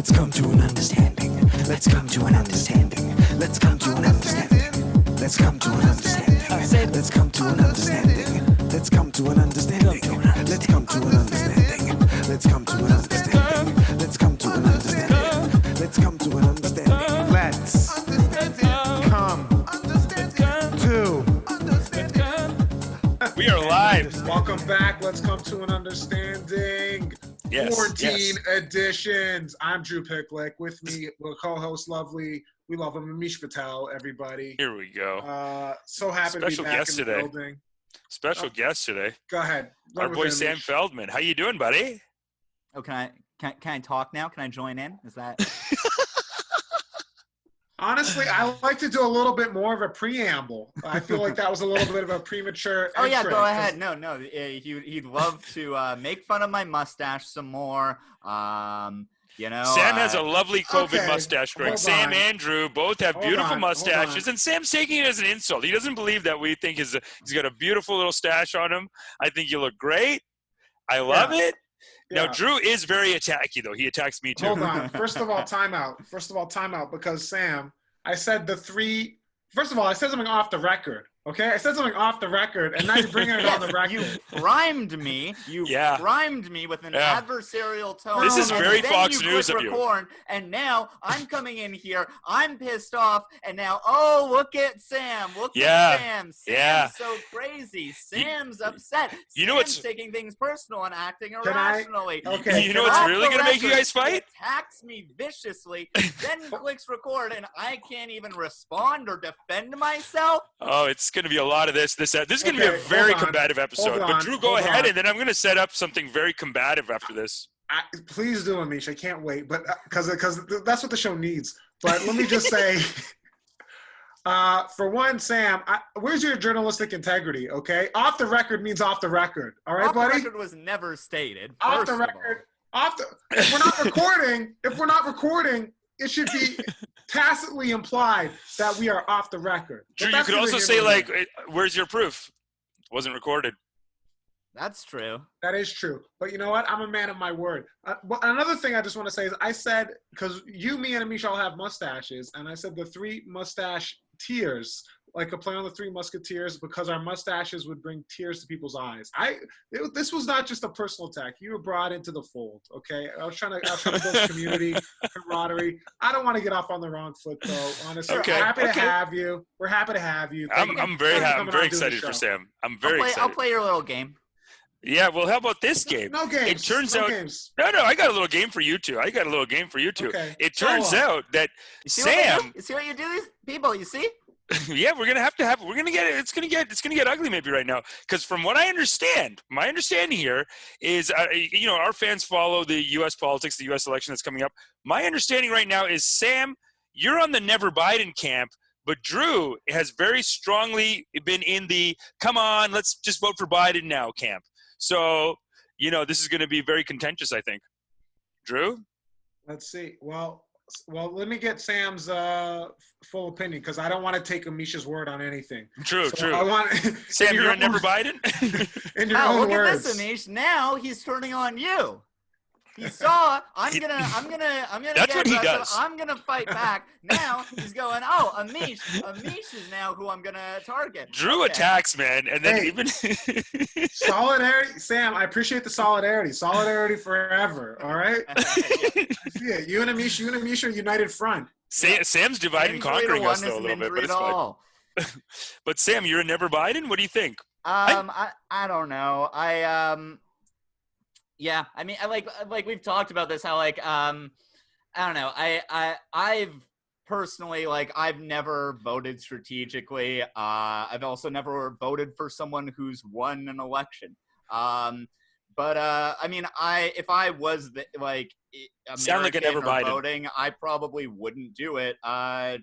Let's come to an understanding. Let's come to an understanding. Let's come to an understanding. Let's come to an understanding. Let's come to an understanding. Let's come to an understanding. Let's come to an understanding. Let's come to an understanding. Let's come to an understanding. Let's come to an understanding. Let's come to. We are live. Welcome back. Let's come to an understanding. Yes, 14 editions. I'm Drew Picklyk. With me, we'll co-host lovely. We love him, Amish Patel. Everybody. Here we go. So happy to be Special back guest in the today. building. Special guest today. Go ahead. Our boy Sam Feldman. How you doing, buddy? Oh, can I talk now? Can I join in? Is that? Honestly, I like to do a little bit more of a preamble. I feel like that was a little bit of a premature. Oh yeah, entrance. go ahead. No, he'd love to make fun of my mustache some more. You know, Sam has a lovely COVID okay, mustache growing. hold Sam on. and Drew both have Hold beautiful on, mustaches, and Sam's taking it as an insult. He doesn't believe that we think he's got a beautiful little stash on him. I think you look great. I love it. Now, Yeah. Drew is very attacky, though. He attacks me, too. Hold on. First of all, timeout. Because Sam, I said the three. First of all, I said something off the record. Okay, I said something off the record, and now you're bringing it on the record. You primed me. You primed me with an adversarial tone. This is very then Fox you News click of you. record, and now I'm coming in here. I'm pissed off, and now look at Sam. Look at Sam. Sam's so crazy. Sam's upset. You know Sam's what's taking things personal and acting I- irrationally. Okay. You know what's really going to make you guys fight? Attacks me viciously, then clicks record, and I can't even respond or defend myself. Oh, it's going to be a lot of this. This is going to be a very combative episode. But Drew, go ahead, and then I'm going to set up something very combative after this. Please do, Amish. I can't wait, but because that's what the show needs. But let me just say, for one, Sam, where's your journalistic integrity? Okay, off the record means off the record. All right, buddy. Off the record was never stated. Off the record. If we're not recording, it should be tacitly implied that we are off the record. Drew, you could also say, like, where's your proof? It wasn't recorded. That's true. That is true. But you know what? I'm a man of my word. But another thing I just want to say is I said, because you, me, and Amish all have mustaches, and I said the three mustache tears, like a play on the Three Musketeers, because our mustaches would bring tears to people's eyes. This was not just a personal attack. You were brought into the fold, okay? I was trying to build community, camaraderie. I don't want to get off on the wrong foot, though, honestly. Okay. We're happy to have you. We're happy to have you. I'm very excited for Sam. I'm very excited. I'll play your little game. Yeah, well, how about this game? No games. It turns out games. No, I got a little game for you two. Okay. It turns out that Sam. You see what you do, these people? You see? Yeah, we're gonna get it. It's gonna get ugly maybe right now. Because from what I understand, my understanding here is, our fans follow the U.S. politics, the U.S. election that's coming up. My understanding right now is, Sam, you're on the Never Biden camp, but Drew has very strongly been in the come on, let's just vote for Biden now camp. So, this is going to be very contentious, I think. Drew? Let's see. Well, let me get Sam's full opinion, because I don't want to take Amish's word on anything. True. I want Sam, you're a Never Biden? In your own look words. at this, Amish. Now he's turning on you. He saw. I'm gonna. That's what he does. I'm gonna fight back. Now he's going. Oh, Amish. Amish is now who I'm gonna target. Drew attacks, man, and then even solidarity. Sam, I appreciate the solidarity. Solidarity forever. All right. Yeah, you and Amish are united front. Sam's divide and conquering us though a little bit, but it's fine. But Sam, you're a Never Biden. What do you think? I don't know. Yeah, I mean, like we've talked about this, how I don't know. I've personally, I've never voted strategically. I've also never voted for someone who's won an election. But I mean, if I was sound like a Never Biden voting, I probably wouldn't do it.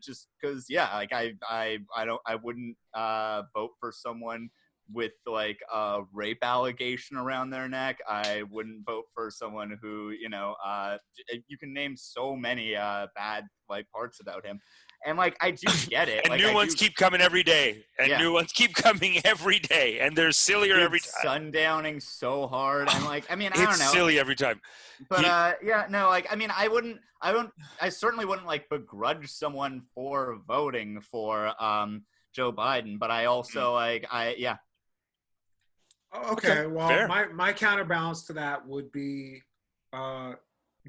Just because, I wouldn't vote for someone with a rape allegation around their neck. I wouldn't vote for someone who, you can name so many bad parts about him. And like I do get it. And like, new ones keep coming every day. And new ones keep coming every day. And they're sillier every time. Sundowning so hard. And like, I mean, I don't know. It's silly every time. But like, I mean, I certainly wouldn't like begrudge someone for voting for Joe Biden. But I also Okay, well, fair. my counterbalance to that would be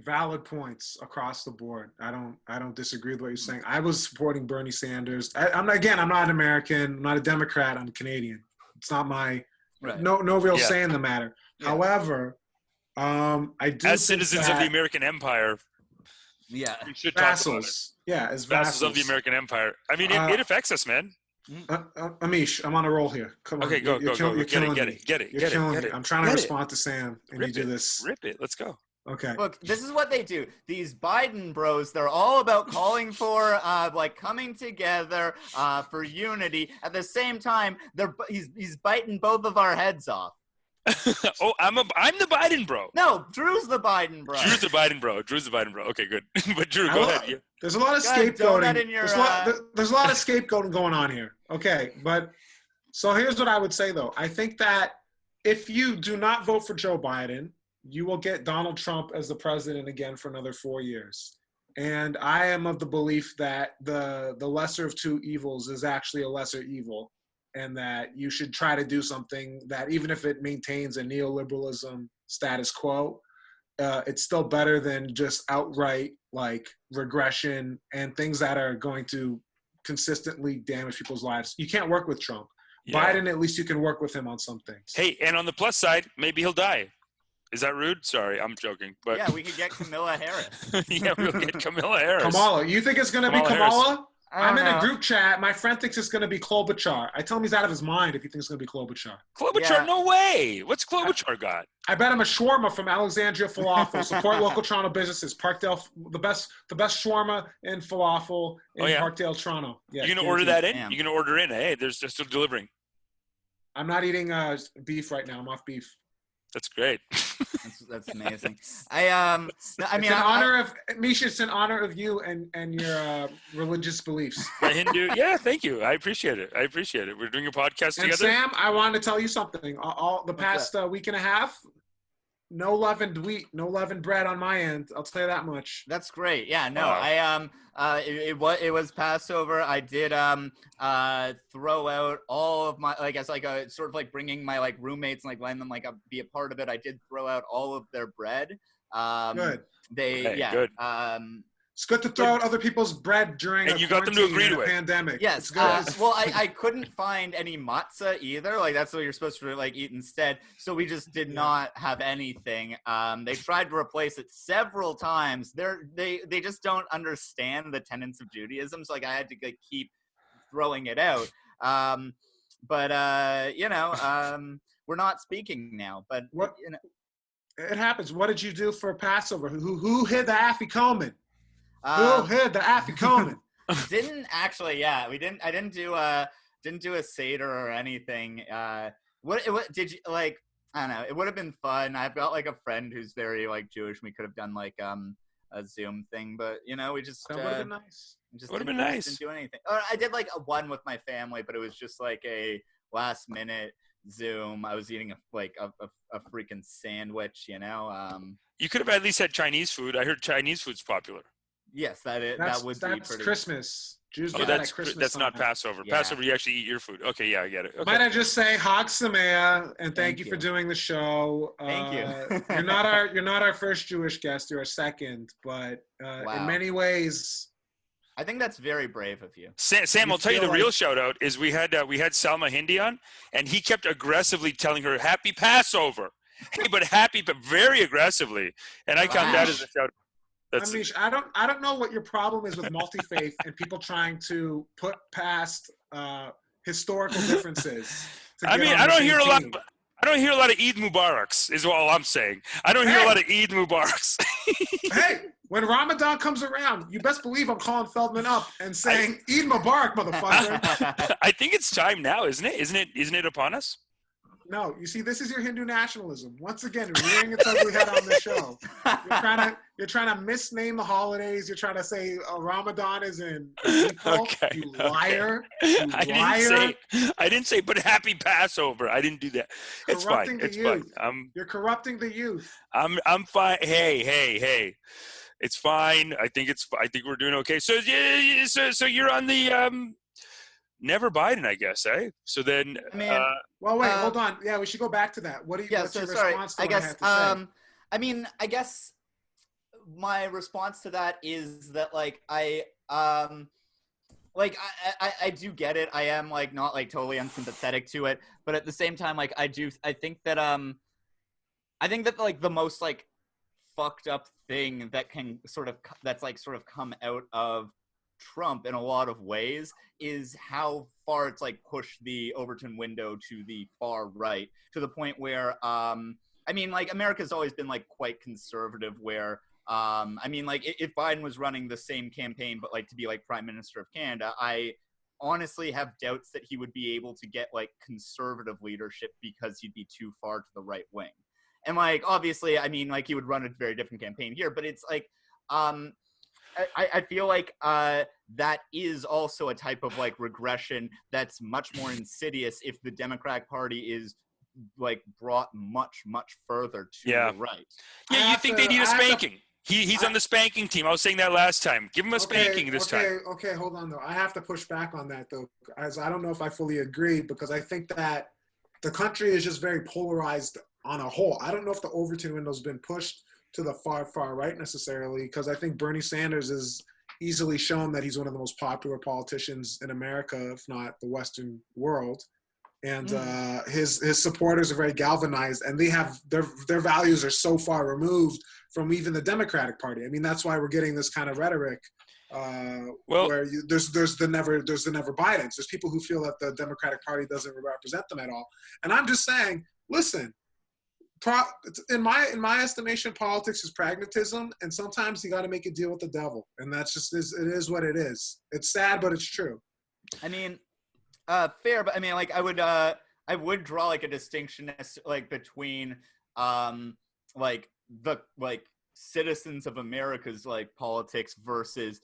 valid points across the board. I don't disagree with what you're saying. I was supporting Bernie Sanders. I'm not an American. I'm not a Democrat. I'm Canadian. It's not my no real say in the matter. Yeah. However, I do as citizens of the American Empire. Yeah, we should vassals. Talk about it. As vassals of the American Empire. I mean, it affects us, man. Amish, I'm on a roll here. Come on. Okay, go. Get it. I'm trying to respond to Sam, and you do this. Rip it. Let's go. Okay. Look, this is what they do. These Biden bros, they're all about calling for like coming together for unity. At the same time, he's biting both of our heads off. Oh, I'm the Biden bro. No, Drew's the Biden bro. Drew's the Biden bro. Okay, good. But Drew, go ahead. Yeah. There's a lot of scapegoating. There's a lot of scapegoating going on here. Okay, but so here's what I would say though. I think that if you do not vote for Joe Biden, you will get Donald Trump as the president again for another 4 years. And I am of the belief that the lesser of two evils is actually a lesser evil, and that you should try to do something that, even if it maintains a neoliberalism status quo, it's still better than just outright like regression and things that are going to consistently damage people's lives. You can't work with Trump. Yeah. Biden, at least you can work with him on some things. Hey, and on the plus side, maybe he'll die. Is that rude? Sorry, I'm joking. But yeah, we could get Kamala Harris. Yeah, we'll get Kamala Harris. Kamala. You think it's going to be Kamala? I'm in a group chat. My friend thinks it's going to be Klobuchar. I tell him he's out of his mind if he thinks it's going to be Klobuchar. Klobuchar? No way. What's Klobuchar got? I bet him a shawarma from Alexandria Falafel. Support local Toronto businesses. Parkdale, the best shawarma and falafel in Parkdale, Toronto. Yeah, you're going to order that in? You're going to order in? Hey, they're still delivering. I'm not eating beef right now. I'm off beef. That's great. That's amazing. Misha, it's in honor of you and your religious beliefs. My Hindu, yeah, thank you. I appreciate it. We're doing a podcast together. Sam, I wanted to tell you something. All the past week and a half, no leavened wheat, no leavened bread on my end. I'll tell you that much. That's great. Yeah, no, it was Passover. I did throw out all of my, like, as like a sort of like bringing my like roommates and like letting them like be a part of it. I did throw out all of their bread. Good. Good. It's good to throw out other people's bread during and you got them to agree to it. Pandemic. Yes. Well, I couldn't find any matzah either. Like that's what you're supposed to like eat instead. So we just did not have anything. They tried to replace it several times. They just don't understand the tenets of Judaism. So like I had to like keep throwing it out. But we're not speaking now. But it happens. What did you do for Passover? Who hid the afikomen? Who hid the afikomen? Didn't actually. Yeah, we didn't. I didn't do a seder or anything. What did you like? I don't know. It would have been fun. I've got like a friend who's very like Jewish. We could have done like a Zoom thing, but we just that would have been nice. Would have been nice. Didn't do anything. I did like one with my family, but it was just like a last minute Zoom. I was eating a freaking sandwich. You could have at least had Chinese food. I heard Chinese food's popular. Yes, that would be pretty. Christmas. Jews that's not Passover. Yeah. Passover, you actually eat your food. Okay, yeah, I get it. Okay. Might I just say Hag Sameach and thank you for doing the show. Thank you. You're not our first Jewish guest. You're our second, but in many ways, I think that's very brave of you. Sam, I'll tell you the real shout out is we had Salma Hindi on, and he kept aggressively telling her Happy Passover. Hey, but very aggressively, and I count that as a shout out. Amish, I don't know what your problem is with multi-faith and people trying to put past historical differences. I don't hear a lot. I don't hear a lot of Eid Mubaraks. Is all I'm saying. I don't hear a lot of Eid Mubaraks. Hey, when Ramadan comes around, you best believe I'm calling Feldman up and saying Eid Mubarak, motherfucker. I think it's time now, isn't it? Isn't it upon us? No, you see, this is your Hindu nationalism. Once again, rearing its ugly head on the show. You're trying to misname the holidays. You're trying to say Ramadan is in April. Okay, You liar. okay. You I liar. didn't say, but happy Passover. I didn't do that. It's fine. Corrupting the It's fine. youth. You're corrupting the youth. I'm fine. Hey. It's fine. I think we're doing okay. So so you're on the never Biden, I guess, eh? So then, I mean, well, wait, hold on. Yeah, we should go back to that. What's your response to what I have to say? I mean, I guess my response to that is that, like, I do get it. I am, like, not, like, totally unsympathetic to it, but at the same time, like, I think that like the most, like, fucked up thing that can sort of come out of Trump in a lot of ways is how far it's, like, pushed the Overton window to the far right, to the point where I mean, like, America's always been, like, quite conservative, where I mean, like, if Biden was running the same campaign but, like, to be, like, Prime Minister of Canada, I honestly have doubts that he would be able to get, like, conservative leadership because he'd be too far to the right wing. And, like, obviously, I mean, like, he would run a very different campaign here, but it's like I feel like that is also a type of, like, regression that's much more insidious if the Democratic Party is, like, brought much further to the right. Yeah, you think they need a spanking? He's on the spanking team. I was saying that last time. Give him a spanking this time. Okay, hold on, though. I have to push back on that, though, as I don't know if I fully agree, because I think that the country is just very polarized on a whole. I don't know if the Overton window's been pushed to the far right necessarily, because I think Bernie Sanders is easily shown that he's one of the most popular politicians in America, if not the Western world. And his supporters are very galvanized, and they have their values are so far removed from even the Democratic Party. I mean, that's why we're getting this kind of rhetoric where there's the never Bidens. There's people who feel that the Democratic Party doesn't represent them at all. And I'm just saying, listen, in my estimation, politics is pragmatism, and sometimes you got to make a deal with the devil, and that's just it is what it is. It's sad, but it's true. I mean, fair, but I mean, like, I would draw, like, a distinction, like, between like the, like, citizens of America's, like, politics versus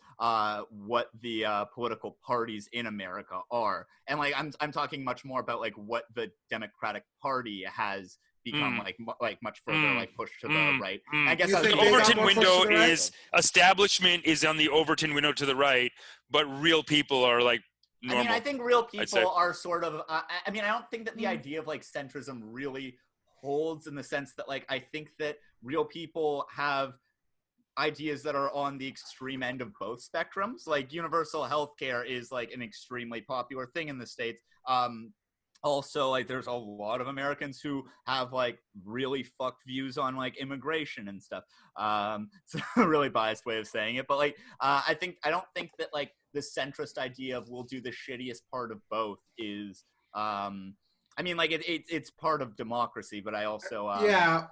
what the political parties in America are. And, like, I'm talking much more about, like, what the Democratic Party has become like much further like pushed to the right. I guess the Overton window is establishment is on the Overton window to the right, but real people are, like, normal. I mean, I think real people are sort of I mean, I don't think that the idea of, like, centrism really holds, in the sense that, like, I think that real people have ideas that are on the extreme end of both spectrums. Like, universal healthcare is, like, an extremely popular thing in the States. Also, like, there's a lot of Americans who have, like, really fucked views on, like, immigration and stuff. It's a really biased way of saying it, but, like, I don't think that, like, the centrist idea of we'll do the shittiest part of both is, I mean, like, it's part of democracy, but I also, I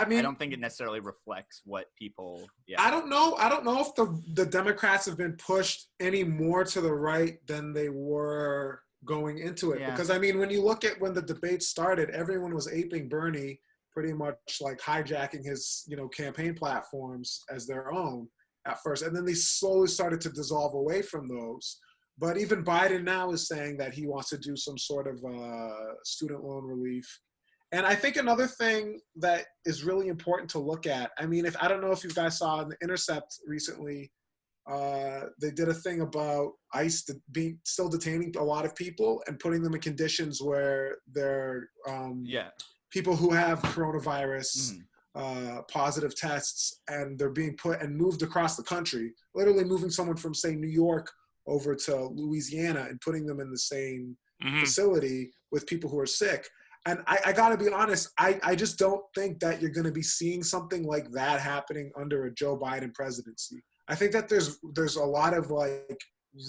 mean, I don't think it necessarily reflects what people. Yeah, I don't know if the Democrats have been pushed any more to the right than they were going into it, because I mean, when you look at when the debate started, everyone was aping Bernie, pretty much, like, hijacking his campaign platforms as their own at first, and then they slowly started to dissolve away from those. But even Biden now is saying that he wants to do some sort of student loan relief. And I think another thing that is really important to look at, I mean, I don't know if you guys saw in The Intercept recently, they did a thing about ICE still detaining a lot of people and putting them in conditions where they're people who have coronavirus positive tests, and they're being put and moved across the country, literally moving someone from, say, New York over to Louisiana and putting them in the same facility with people who are sick. And I got to be honest, I just don't think that you're going to be seeing something like that happening under a Joe Biden presidency. I think that there's a lot of, like,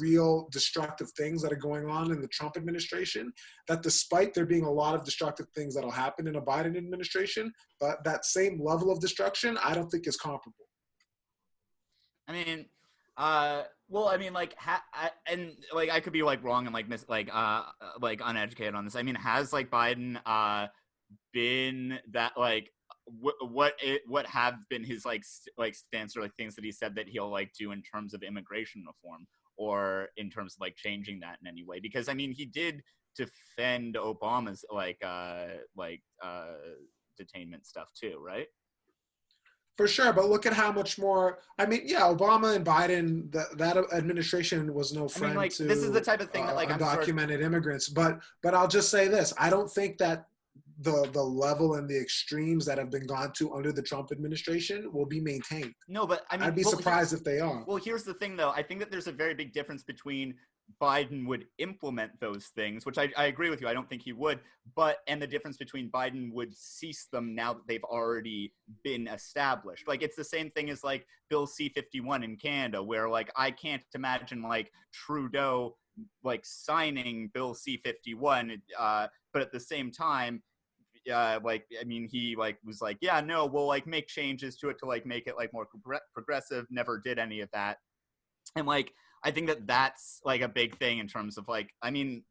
real destructive things that are going on in the Trump administration, that despite there being a lot of destructive things that'll happen in a Biden administration, but that same level of destruction, I don't think is comparable. I mean, well, I mean, like, and, like, I could be, like, wrong and, like, uneducated on this. I mean, has, like, Biden been that like what have been his like stance or like things that he said that he'll like do in terms of immigration reform or in terms of like changing that in any way? Because I mean, he did defend Obama's detainment stuff too, right? For sure, but look at how much more. I mean, yeah, Obama and Biden, that administration was no friend like, to this is the type of thing that like undocumented immigrants. But I'll just say this: I don't think that the level and the extremes that have been gone to under the Trump administration will be maintained. No, but I mean, I'd be surprised if they are. Well, here's the thing, though. I think that there's a very big difference between Biden would implement those things, which I agree with you. I don't think he would, and the difference between Biden would cease them now that they've already been established. Like, it's the same thing as like Bill C-51 in Canada, where like I can't imagine like Trudeau like signing Bill C-51, but at the same time, like, I mean, he like was like, yeah, no, we'll like make changes to it to like make it like more progressive. Never did any of that, and like I think that that's like a big thing in terms of like, I mean,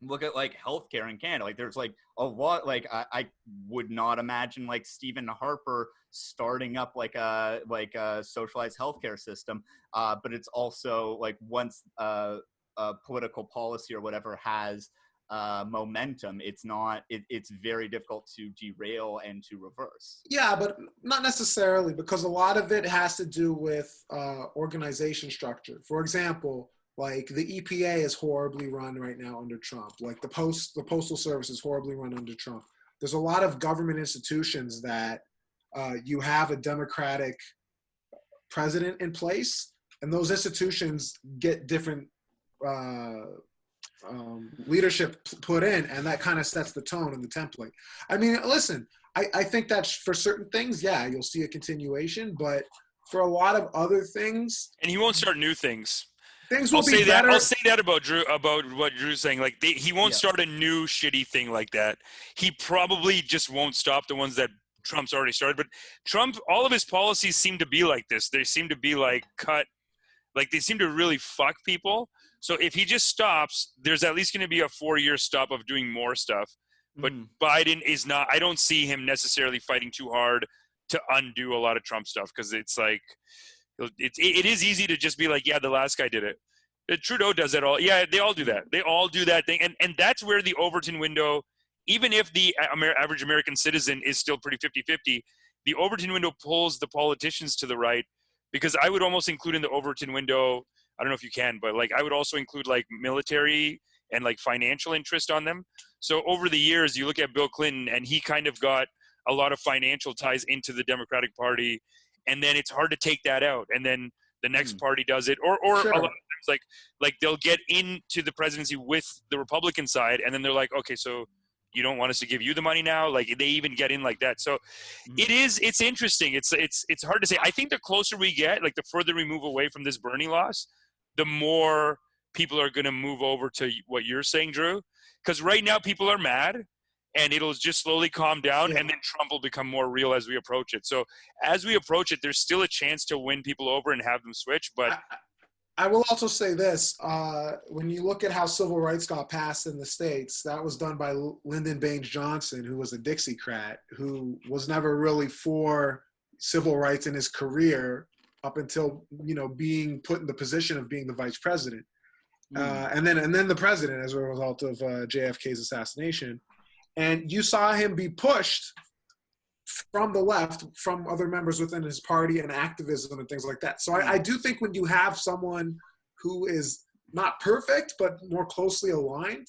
look at like healthcare in Canada. Like, there's like a lot. Like, I would not imagine like Stephen Harper starting up like a socialized healthcare system. But it's also like once a political policy or whatever has momentum, it's very difficult to derail and to reverse. Yeah, but not necessarily, because a lot of it has to do with organization structure. For example, like the EPA is horribly run right now under Trump. Like the postal service is horribly run under Trump. There's a lot of government institutions that you have a Democratic president in place, and those institutions get different leadership put in, and that kind of sets the tone and the template. I mean, listen, I think that for certain things, yeah, you'll see a continuation, but for a lot of other things, and he won't start new things. Things will be better. I'll say that about Drew, about what Drew's saying. Like, he won't start a new shitty thing like that. He probably just won't stop the ones that Trump's already started. But Trump, all of his policies seem to be like this. They seem to be like they seem to really fuck people. So if he just stops, there's at least going to be a 4-year stop of doing more stuff. But Biden is not. I don't see him necessarily fighting too hard to undo a lot of Trump stuff, because it's like, it is easy to just be like, yeah, the last guy did it. Trudeau does that all. Yeah, they all do that. They all do that thing. And that's where the Overton window, even if the average American citizen is still pretty 50-50, the Overton window pulls the politicians to the right, because I would almost include in the Overton window, I don't know if you can, but like I would also include like military and like financial interest on them. So over the years, you look at Bill Clinton, and he kind of got a lot of financial ties into the Democratic Party, and then it's hard to take that out. And then the next party does it, or Sure. a lot of times like they'll get into the presidency with the Republican side, and then they're like, okay, so you don't want us to give you the money now? Like, they even get in like that. So it's interesting. It's hard to say. I think the closer we get, like the further we move away from this Bernie loss, the more people are going to move over to what you're saying, Drew. Because right now people are mad, and it'll just slowly calm down, and then Trump will become more real as we approach it. So as we approach it, there's still a chance to win people over and have them switch. But I will also say this. When you look at how civil rights got passed in the States, that was done by Lyndon Baines Johnson, who was a Dixiecrat, who was never really for civil rights in his career up until, being put in the position of being the vice president. And then the president as a result of JFK's assassination. And you saw him be pushed from the left, from other members within his party, and activism and things like that. So I do think when you have someone who is not perfect, but more closely aligned,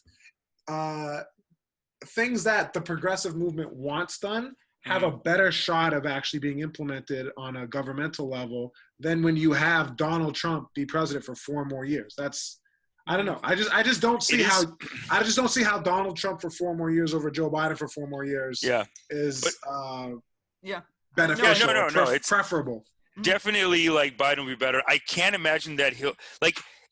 things that the progressive movement wants done have a better shot of actually being implemented on a governmental level than when you have Donald Trump be president for 4 more years. I don't know. I just don't see how Donald Trump for 4 more years over Joe Biden for 4 more years is beneficial. No. It's preferable. Definitely, like, Biden will be better. I can't imagine that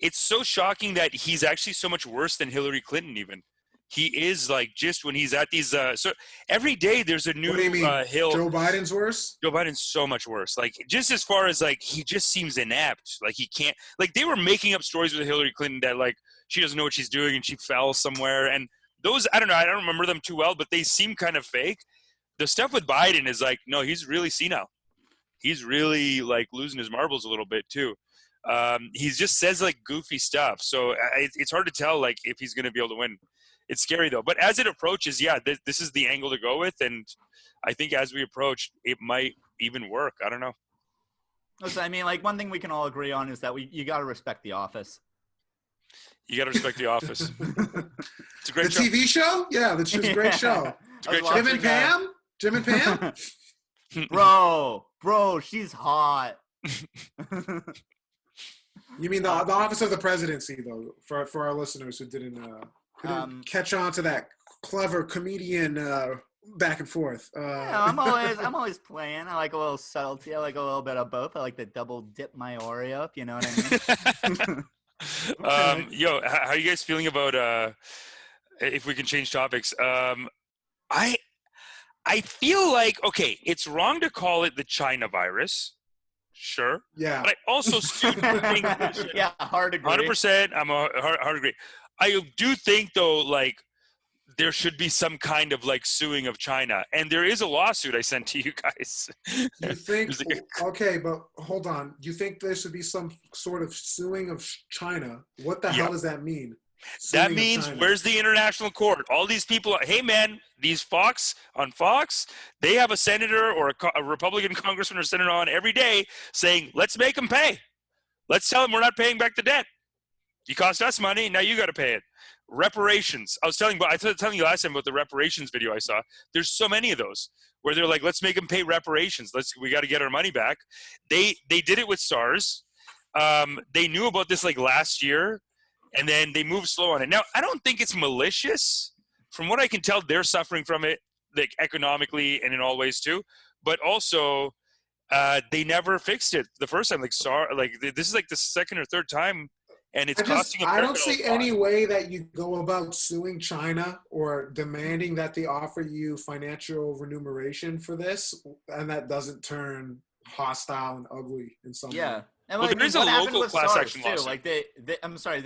it's so shocking that he's actually so much worse than Hillary Clinton even. He is, like, just when he's at these so every day there's a new What do you mean? hill. Joe Biden's worse? Joe Biden's so much worse. Like, just as far as, like, he just seems inept. Like, he can't – like, they were making up stories with Hillary Clinton that, like, she doesn't know what she's doing and she fell somewhere. And those, I don't know, I don't remember them too well, but they seem kind of fake. The stuff with Biden is like, no, he's really senile. He's really like losing his marbles a little bit too. He just says like goofy stuff. So it's hard to tell like if he's going to be able to win. It's scary though. But as it approaches, yeah, this is the angle to go with. And I think as we approach, it might even work. I don't know. Listen, I mean, like one thing we can all agree on is that you got to respect The Office. You got to respect The Office. It's a great The show. TV show? Yeah, that's just a great show. It's a great Jim and Pam? Jim and Pam? Bro, she's hot. You mean the Office of the Presidency, though, for our listeners who didn't catch on to that clever comedian back and forth. Yeah, I'm always playing. I like a little subtlety. I like a little bit of both. I like to double dip my Oreo, if you know what I mean. Okay. Yo, how are you guys feeling about if we can change topics? I feel like, okay, it's wrong to call it the China virus. Sure. Yeah. But I also still think Yeah, hard agree. 100%. I'm a hard agree. I do think though, like there should be some kind of like suing of China, and there is a lawsuit I sent to you guys. You think? Okay, but hold on. You think there should be some sort of suing of China? What the hell does that mean? That means where's the international court? All these people, hey man, these Fox, they have a senator or a Republican congressman or senator on every day saying, let's make them pay. Let's tell them we're not paying back the debt. You cost us money, now you got to pay it. Reparations. I was telling you last time about the reparations video I saw. There's so many of those where they're like, let's make them pay reparations. We got to get our money back. They did it with SARS. They knew about this like last year. And then they move slow on it. Now, I don't think it's malicious. From what I can tell, they're suffering from it, like economically and in all ways too. But also, they never fixed it the first time. This is like the second or third time, and it's costing. I don't see any way that you go about suing China or demanding that they offer you financial remuneration for this, and that doesn't turn hostile and ugly in some way. And well, like, there is a local class action too. lawsuit. Like I'm sorry,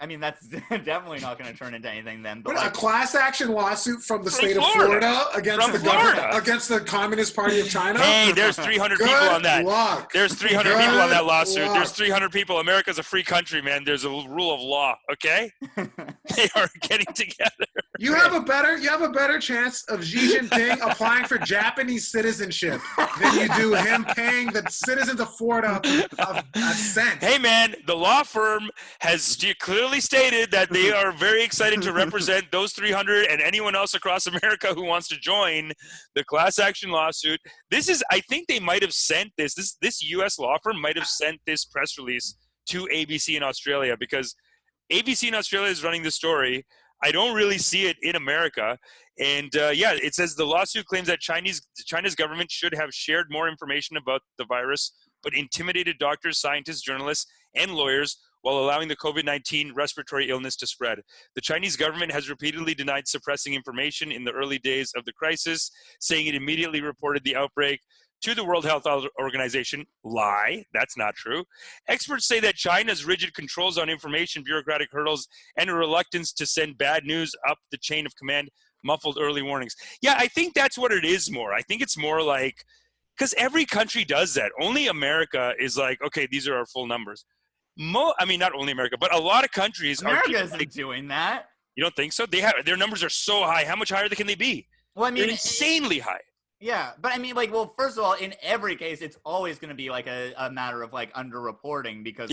I mean, that's definitely not going to turn into anything then. But a like, class action lawsuit from the state of Florida against against the Communist Party of China. Hey, there's 300 people on that. Luck. There's 300 people on that lawsuit. Luck. There's 300 people. America's a free country, man. There's a rule of law. Okay, they are getting together. You have a better chance of Xi Jinping applying for Japanese citizenship than you do him paying the citizens of Florida a cent. Hey, man, the law firm has clearly stated that they are very excited to represent those 300 and anyone else across America who wants to join the class action lawsuit. I think they might have sent this U.S. law firm might have sent this press release to ABC in Australia because ABC in Australia is running the story. I don't really see it in America. And it says the lawsuit claims that China's government should have shared more information about the virus, but intimidated doctors, scientists, journalists, and lawyers while allowing the COVID-19 respiratory illness to spread. The Chinese government has repeatedly denied suppressing information in the early days of the crisis, saying it immediately reported the outbreak to the World Health Organization. Lie. That's not true. Experts say that China's rigid controls on information, bureaucratic hurdles, and a reluctance to send bad news up the chain of command muffled early warnings. Yeah, I think that's what it is more. I think it's more like, because every country does that. Only America is like, okay, these are our full numbers. I mean, not only America, but a lot of countries America isn't doing that. You don't think so? Their numbers are so high. How much higher can they be? Well, I mean, they're insanely high. Yeah, but I mean, like, well, first of all, in every case, it's always going to be like a matter of like underreporting because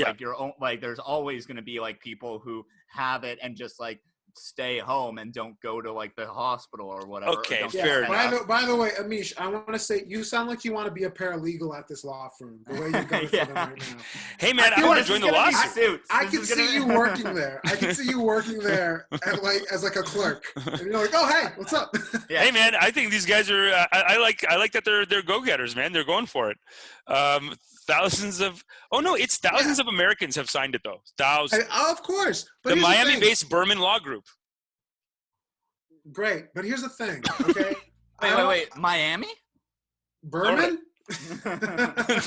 like there's always going to be like people who have it and just like stay home and don't go to like the hospital or whatever. Okay, or fair enough. By the way, Amish, I want to say you sound like you want to be a paralegal at this law firm. The way you're going for them right now. Hey man, I want to join the lawsuit. I can see you working there. I can see you working there as a clerk. And you're like, oh hey, what's up? Yeah. Hey man, I think these guys are. I like that they're go-getters, man. They're going for it. Thousands of Americans have signed it though. Thousands. Of course. But the Miami-based Berman Law Group. Great, but here's the thing. Okay. Wait. Miami? Berman?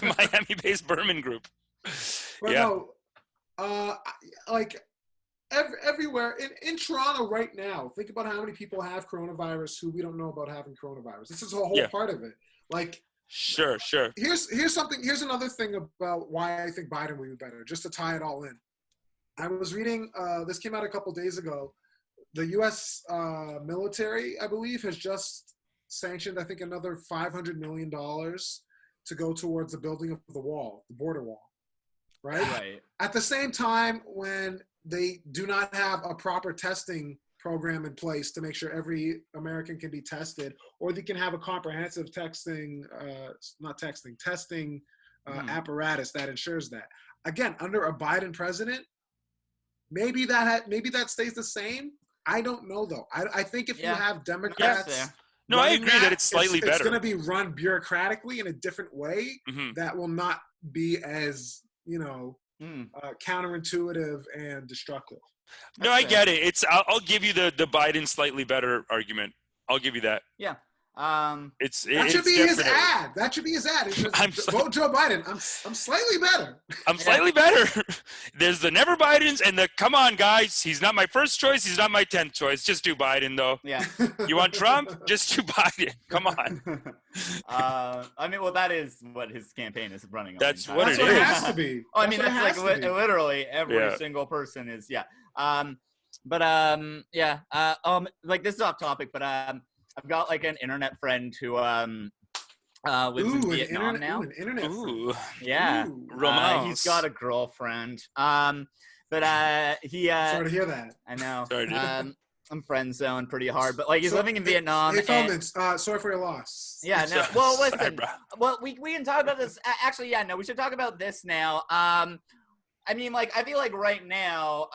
Miami-based Berman Group. Well, yeah. No, like everywhere in Toronto right now. Think about how many people have coronavirus who we don't know about having coronavirus. This is a whole part of it. Like, sure. Here's something. Here's another thing about why I think Biden would be better. Just to tie it all in, I was reading. This came out a couple days ago. The U.S. Military, I believe, has just sanctioned, I think, another $500 million to go towards the building of the wall, the border wall, right? At the same time, when they do not have a proper testing program in place to make sure every American can be tested, or they can have a comprehensive testing apparatus that ensures that. Again, under a Biden president, maybe that stays the same. I don't know, though. I think if you have Democrats... No, I agree that it's slightly better. It's going to be run bureaucratically in a different way that will not be as, counterintuitive and destructive. No, I get it. I'll give you the Biden slightly better argument. I'll give you that. Yeah. That should be his ad. That should be his ad. Vote Joe Biden. I'm slightly better. I'm slightly better. There's the never Bidens and the come on guys. He's not my first choice. He's not my 10th choice. Just do Biden though. Yeah. You want Trump? Just do Biden. Come on. I mean, well, that is what his campaign is running on. That's what it is. It has to be. Oh, I mean, that's like literally every single person is. Yeah. Like this is off topic, but I've got like an internet friend who lives in Vietnam now. An internet friend. Yeah. He's got a girlfriend. He sorry to hear that. I know. Sorry, dude. I'm friend zoned pretty hard, but like he's living in Vietnam. Hey, Feldman, sorry for your loss. Yeah, no. Well, listen. Well, we can talk about this. Actually, yeah, no, we should talk about this now. I mean, like, I feel like right now,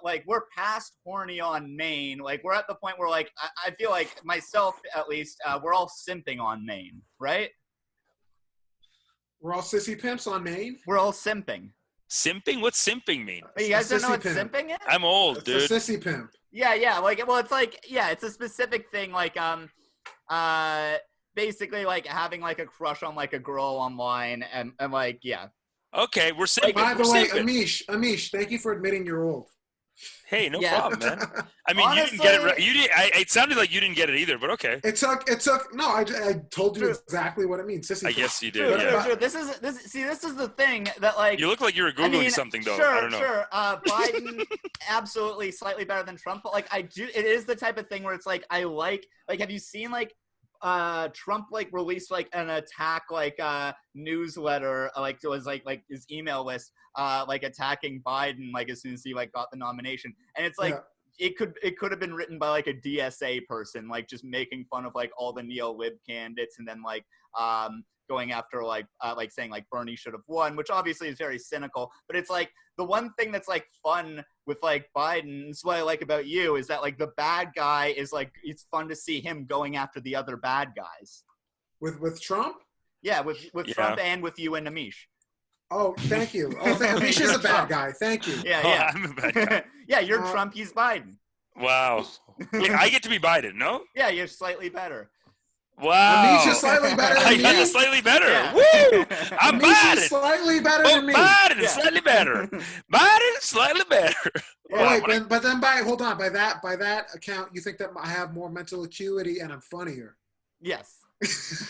like, we're past horny on Maine. Like, we're at the point where, like, I feel like, myself, at least, we're all simping on Maine, right? We're all sissy pimps on Maine? We're all simping. Simping? What's simping mean? You guys don't know what simping is? I'm old, it's dude. A sissy pimp. Yeah. Like, well, it's like, yeah, it's a specific thing, like, basically, like, having, like, a crush on, like, a girl online, and like, yeah. Okay, we're simping. By the way, Amish, thank you for admitting you're old. Hey, no problem, man. I mean, honestly, you didn't get it right. You did. It sounded like you didn't get it either, but okay. It took. No, I told you exactly what it means. Sissy. I guess you did. True. This is the thing that, like, you look like you were Googling something though. Sure, I don't know. Sure. Biden absolutely slightly better than Trump, but like it is the type of thing where it's like I like have you seen like Trump like released like an attack like newsletter like it was like his email list like attacking Biden like as soon as he like got the nomination, and it's like it could have been written by like a DSA person like just making fun of like all the neo-lib candidates and then like going after like saying like Bernie should have won, which obviously is very cynical, but it's like the one thing that's like fun with like Biden, this is what I like about you, is that like the bad guy is like it's fun to see him going after the other bad guys. With Trump? Yeah, with Trump and with you and Amish. Oh, thank you. Oh, Amish is a bad guy. Thank you. Yeah. I'm a bad guy. Yeah, you're Trump, he's Biden. Wow. I get to be Biden, no? Yeah, you're slightly better. Wow. Amish is slightly better than me. I got slightly better. Yeah. Woo! I'm Amish is Biden. slightly better than me. Biden is slightly better. Biden is slightly better. Wait, but then by that account, you think that I have more mental acuity and I'm funnier? Yes.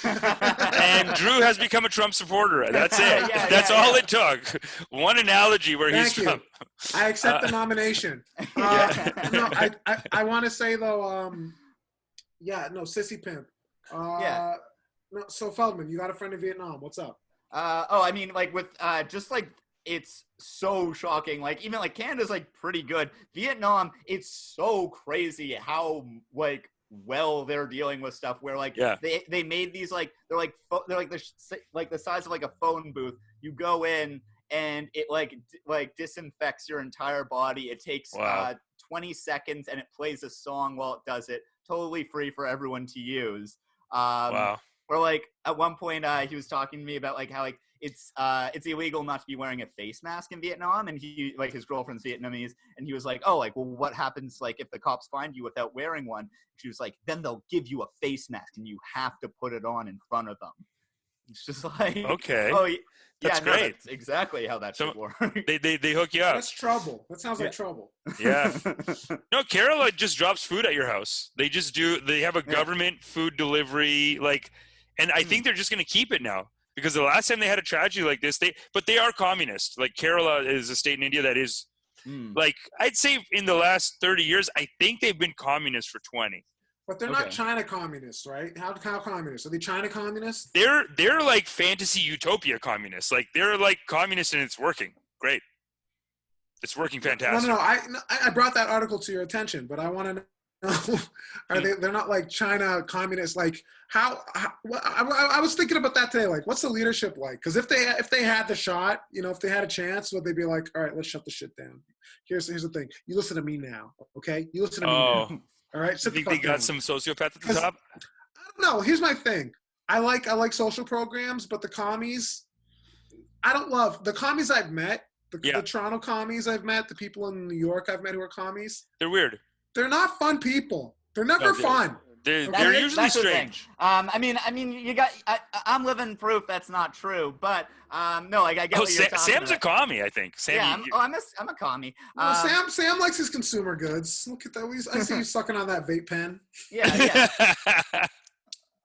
And Drew has become a Trump supporter. That's it. That's all it took. One analogy where he's Trump. I accept the nomination. No, I want to say though, sissy pimp. No, so Feldman, you got a friend in Vietnam. What's up? I mean, like with just like it's so shocking. Like even like Canada's like pretty good. Vietnam, it's so crazy how like well they're dealing with stuff. Where like they made these like they're like the size of like a phone booth. You go in and it like disinfects your entire body. It takes 20 seconds and it plays a song while it does it. Totally free for everyone to use. Or like at one point he was talking to me about like how like it's illegal not to be wearing a face mask in Vietnam, and he like his girlfriend's Vietnamese, and he was like, oh, like, well, what happens like if the cops find you without wearing one? She was like, then they'll give you a face mask and you have to put it on in front of them. It's just like, okay. Oh That's yeah, no, great. that's exactly how that should work. They hook you up. That's trouble. That sounds like trouble. Yeah. No, Kerala just drops food at your house. They have a government food delivery, and I think they're just going to keep it now, because the last time they had a tragedy like this, but they are communist. Like, Kerala is a state in India that is, like, I'd say in the last 30 years, I think they've been communist for 20. But they're not China communists, right? How communists? Are they China communists? They're like fantasy utopia communists. Like, they're like communists and it's working. Great. It's working fantastic. No. I brought that article to your attention, but I want to know, they're not like China communists? Like, I was thinking about that today. Like, what's the leadership like? Because if they had the shot, if they had a chance, would they be like, all right, let's shut the shit down? Here's the thing. You listen to me now, okay? You listen to me now. All right, you think they got some sociopath at the top? I don't know. Here's my thing. I like social programs, but the commies, I don't love the commies I've met. The Toronto commies I've met, the people in New York I've met who are commies. They're weird. They're not fun people. They're never fun. They're usually strange. I mean, I'm living proof that's not true, but no, like, I get what you're talking Sam's about. a commie, I think. Sam, I'm a commie. Sam likes his consumer goods. Look at that. I see you sucking on that vape pen. Yeah.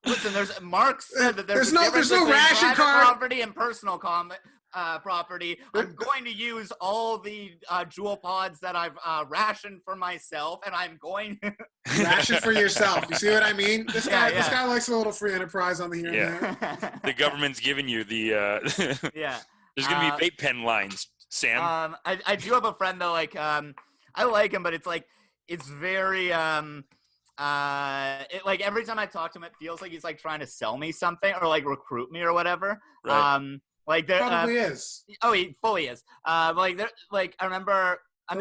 Listen, Mark said that there's no ration card property and personal property. I'm going to use all the jewel pods that I've rationed for myself, and I'm going to ration for yourself. You see what I mean? This guy likes a little free enterprise on the here and there. The government's giving you the There's gonna be vape pen lines, Sam. I do have a friend though. Like, I like him, but it's like it's very like every time I talk to him, it feels like he's like trying to sell me something or like recruit me or whatever. Right. Like there probably is. Oh, he fully is. I remember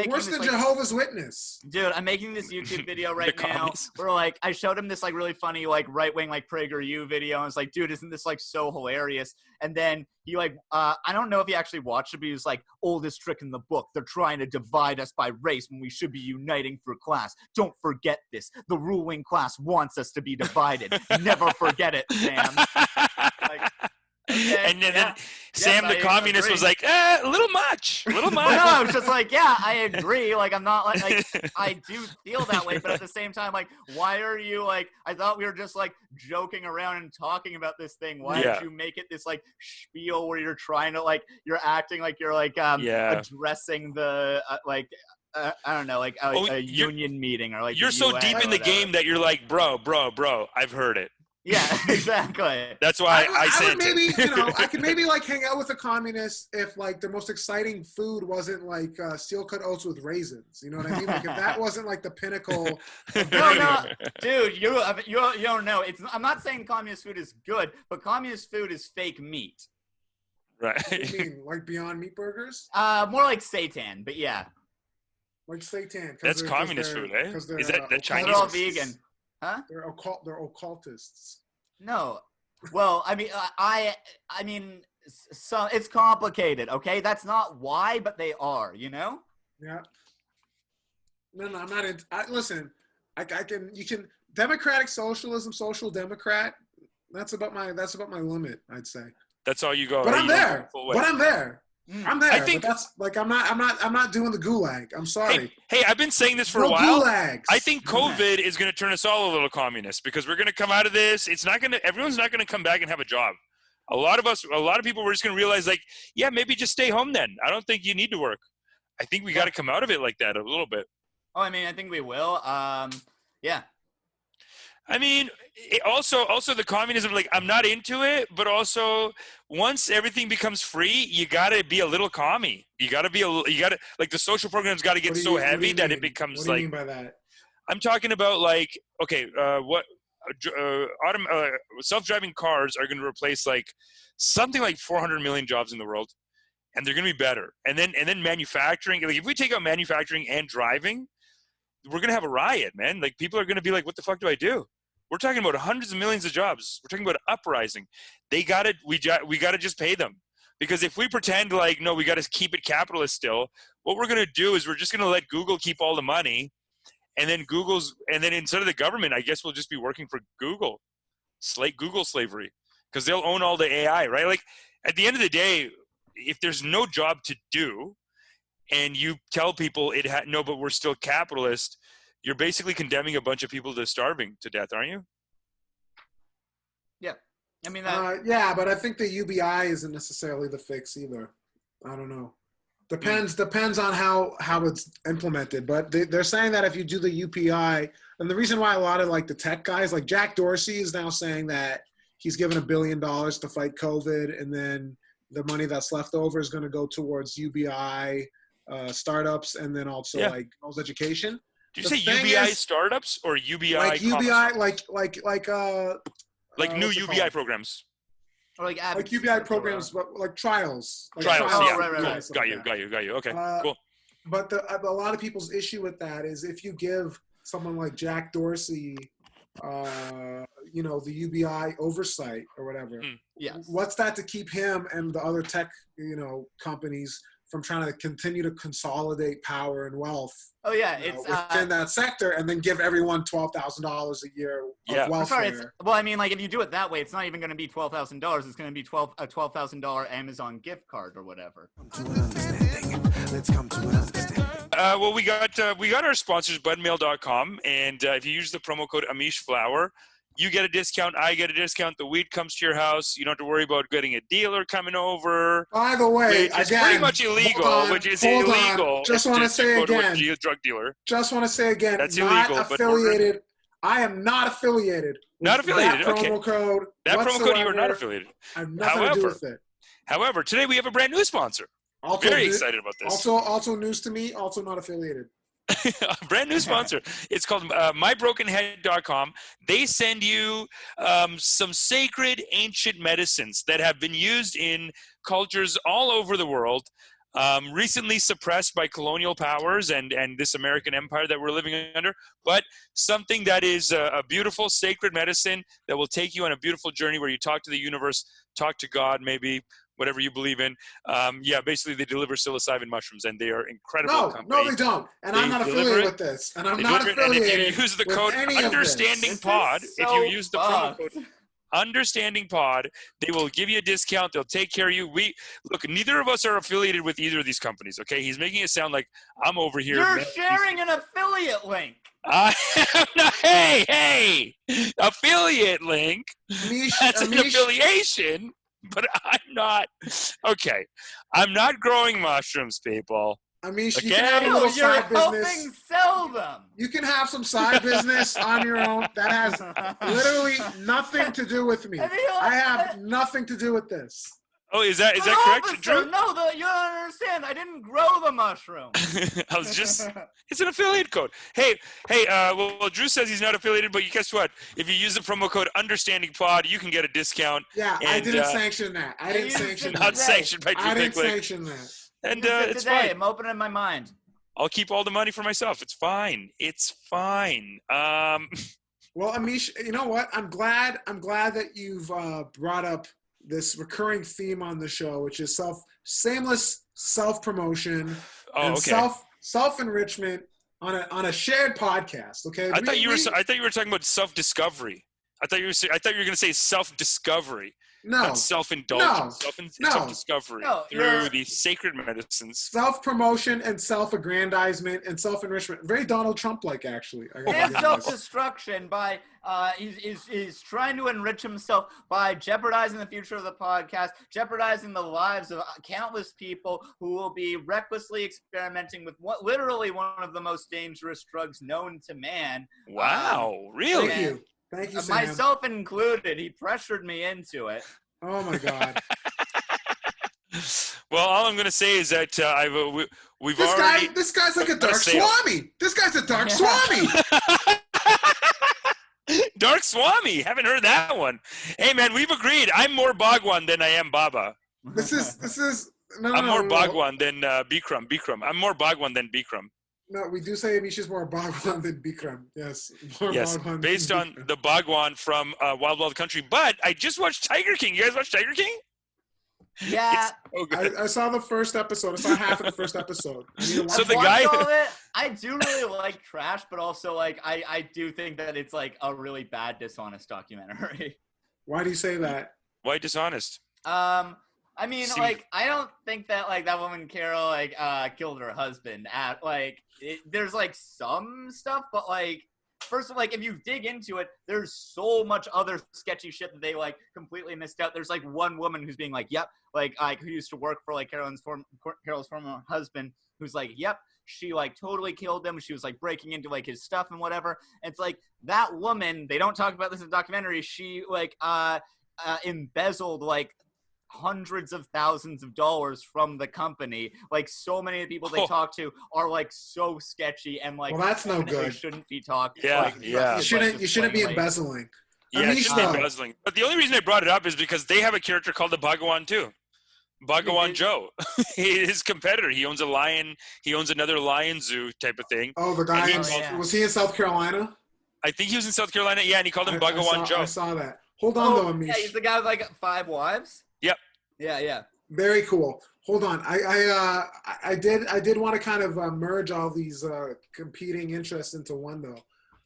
worse than Jehovah's Witness. Dude, I'm making this YouTube video right now where like I showed him this like really funny like right wing like PragerU video, and it's like, dude, isn't this like so hilarious? And then he like I don't know if he actually watched it, but he was like, oldest trick in the book. They're trying to divide us by race when we should be uniting for class. Don't forget this. The ruling class wants us to be divided. Never forget it, Sam. Like, okay, and then Sam the communist was like, a little much. No, I was just like, yeah, I agree. Like, I'm not like I do feel that way, but at the same time, like, why are you like, I thought we were just like joking around and talking about this thing. Why did you make it this like spiel where you're trying to like, you're acting like you're like addressing the I don't know, like a union meeting or like you're so UN deep in the game that you're like, bro, I've heard it. Yeah, exactly. That's why I said I could maybe like hang out with a communist if like the most exciting food wasn't like steel cut oats with raisins. You know what I mean? Like if that wasn't like the pinnacle. No, dude, you don't know. I'm not saying communist food is good, but communist food is fake meat. Right. What do you mean? Like Beyond Meat burgers? More like seitan, but yeah. Like seitan. That's communist food, eh? Is that the Chinese? They're all vegan. Huh? They're occultists. No. Well, I mean, so it's complicated, okay? That's not why, but they are, you know? Yeah. No, I'm not listen, you can democratic socialism, social democrat, that's about my limit, I'd say. That's all you go. But I'm there. I'm there. I think that's like I'm not doing the gulag. I'm sorry. Hey, I've been saying this for a while. Gulags. I think COVID is going to turn us all a little communist because we're going to come out of this. Everyone's not going to come back and have a job. A lot of people were just going to realize like, yeah, maybe just stay home then. I don't think you need to work. I think we got to come out of it like that a little bit. Oh, I mean, I think we will. Yeah. I mean, also the communism, like I'm not into it, but also once everything becomes free, you got to be a little commie. You got to like the social programs got to get so heavy that it becomes like. What do you mean by that? I'm talking about like, okay, self-driving cars are going to replace like something like 400 million jobs in the world, and they're going to be better. And then manufacturing, like if we take out manufacturing and driving, we're going to have a riot, man. Like people are going to be like, what the fuck do I do? We're talking about hundreds of millions of jobs. We're talking about an uprising. We got to just pay them. Because if we pretend like, no, we got to keep it capitalist still, what we're going to do is we're just going to let Google keep all the money. And then instead of the government, I guess we'll just be working for Google. Google slavery. Because they'll own all the AI, right? Like at the end of the day, if there's no job to do, and you tell people no, but we're still capitalist, you're basically condemning a bunch of people to starving to death, aren't you? Yeah. I mean, yeah, but I think the UBI isn't necessarily the fix either. I don't know. Depends on how it's implemented. But they're saying that if you do the UPI, and the reason why a lot of like the tech guys, like Jack Dorsey is now saying that he's given $1 billion to fight COVID, and then the money that's left over is going to go towards UBI startups, and then also like girls' education. Did you say UBI startups or UBI? Like UBI, like new UBI programs. Or like UBI programs, but like trials. Like trials, yeah. Right. Cool. Got you. Okay, cool. But a lot of people's issue with that is if you give someone like Jack Dorsey, the UBI oversight or whatever. Yes. What's that to keep him and the other tech, companies from trying to continue to consolidate power and wealth? Oh yeah, it's within that sector, and then give everyone $12,000 a year of welfare. I mean, like if you do it that way, it's not even going to be $12,000. It's going to be a $12,000 Amazon gift card or whatever. Let's come to an understanding. Well, we got our sponsors, budmail.com, and if you use the promo code Amish Flower, you get a discount. I get a discount. The weed comes to your house. You don't have to worry about getting a dealer coming over. By the way, which is pretty much illegal. Just want to say again, to a drug dealer. Just want to say again, that's not illegal. Affiliated. I am not affiliated. Not affiliated. That promo code. That promo code, you are not affiliated. I have nothing to do with it. However, today we have a brand new sponsor. Very excited about this. Also news to me. Also not affiliated. A brand new sponsor. It's called mybrokenhead.com. They send you some sacred ancient medicines that have been used in cultures all over the world, recently suppressed by colonial powers and this American empire that we're living under, but something that is a beautiful sacred medicine that will take you on a beautiful journey where you talk to the universe, talk to God, maybe whatever you believe in. Basically they deliver psilocybin mushrooms, and they are incredible. No, they don't. And I'm not affiliated with this. And I'm not affiliated. And if you use the code UnderstandingPod, if you use the promo code UnderstandingPod, they will give you a discount. They'll take care of you. Neither of us are affiliated with either of these companies. Okay, he's making it sound like I'm over here. You're sharing an affiliate link. Hey, affiliate link. That's an affiliation. But I'm not. Okay, I'm not growing mushrooms, people. Amish, you can have a little side business. Sell them. You can have some side business on your own. That has literally nothing to do with me. I have nothing to do with this. Oh, is that correct, Drew? No, you don't understand. I didn't grow the mushroom. It's an affiliate code. Hey, well, Drew says he's not affiliated, but guess what? If you use the promo code UnderstandingPod, you can get a discount. Yeah, I didn't sanction that. I didn't sanction that. Not sanctioned by Drew Picklyk. I didn't sanction that. And it's fine. I'm opening my mind. I'll keep all the money for myself. It's fine. Well, Amish, you know what? I'm glad that you've brought up this recurring theme on the show, which is shameless self-promotion and self-enrichment on a shared podcast. Okay. I thought you were talking about self-discovery. I thought you were going to say self-discovery. No. Not self-indulgence. Self-discovery through the sacred medicines. Self-promotion and self-aggrandizement and self-enrichment. Very Donald Trump-like, actually. And self-destruction by he's trying to enrich himself by jeopardizing the future of the podcast, jeopardizing the lives of countless people who will be recklessly experimenting with literally one of the most dangerous drugs known to man. Wow, really? Thank you, Sam. Myself included. He pressured me into it. Oh, my God. Well, all I'm going to say is that we've already... This guy's like a dark Swami. This guy's a dark Swami. Dark Swami. Haven't heard that one. Hey, man, we've agreed. I'm more Bhagwan than I am Baba. I'm more Bhagwan than Bikram. I'm more Bhagwan than Bikram. No, we do say Amish is more Bhagwan than Bikram. Yes. Bhagwan based on the Bhagwan from Wild Wild Country. But I just watched Tiger King. You guys watch Tiger King? Yeah. So good. I saw the first episode. I saw half of the first episode. So the guy... I do really like trash, but also like I do think that it's like a really bad, dishonest documentary. Why do you say that? Why dishonest? I mean, Seemed- like, I don't think that, like, that woman, Carol, like, killed her husband. There's, like, some stuff, but, like, first of all, like, if you dig into it, there's so much other sketchy shit that they, like, completely missed out. There's, like, one woman who's being like, yep, like, who used to work for, like, Carol's former husband, who's like, yep, she, like, totally killed him. She was, like, breaking into, like, his stuff and whatever. And it's like, that woman, they don't talk about this in the documentary, she, like, embezzled, like, hundreds of thousands of dollars from the company. Like, so many of the people they talk to are, like, so sketchy and, like, Well, that's no definitely good. shouldn't be talked. Yeah, like, yeah. You trusted, like, shouldn't be plainly. embezzling. Yeah, Amish, she's be though. embezzling. But the only reason I brought it up is because they have a character called the Bhagawan too. Bhagawan Joe. His competitor. He owns a lion. He owns another lion zoo type of thing. Oh, the guy yeah. was he in South Carolina? I think he was in South Carolina. Yeah, and he called him Bhagawan Joe. I saw that. Hold on, though, Amish. Yeah, he's the guy with, like, 5 wives. Yep. Yeah. Very cool. Hold on. I did want to kind of merge all these competing interests into one, though,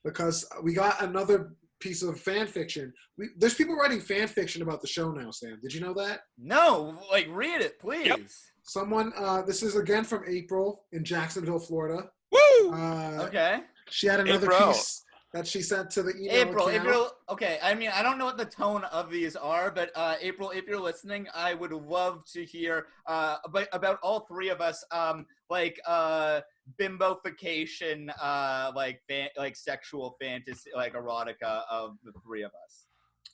because we got another piece of fan fiction. There's people writing fan fiction about the show now, Sam. Did you know that? No, like, read it, please. Yep. Someone, this is again from April in Jacksonville, Florida. Woo! Okay. She had another April. piece that she sent to the email account. April. Okay, I mean, I don't know what the tone of these are, but April, if you're listening, I would love to hear about all three of us, bimbofication, like sexual fantasy, like erotica of the three of us.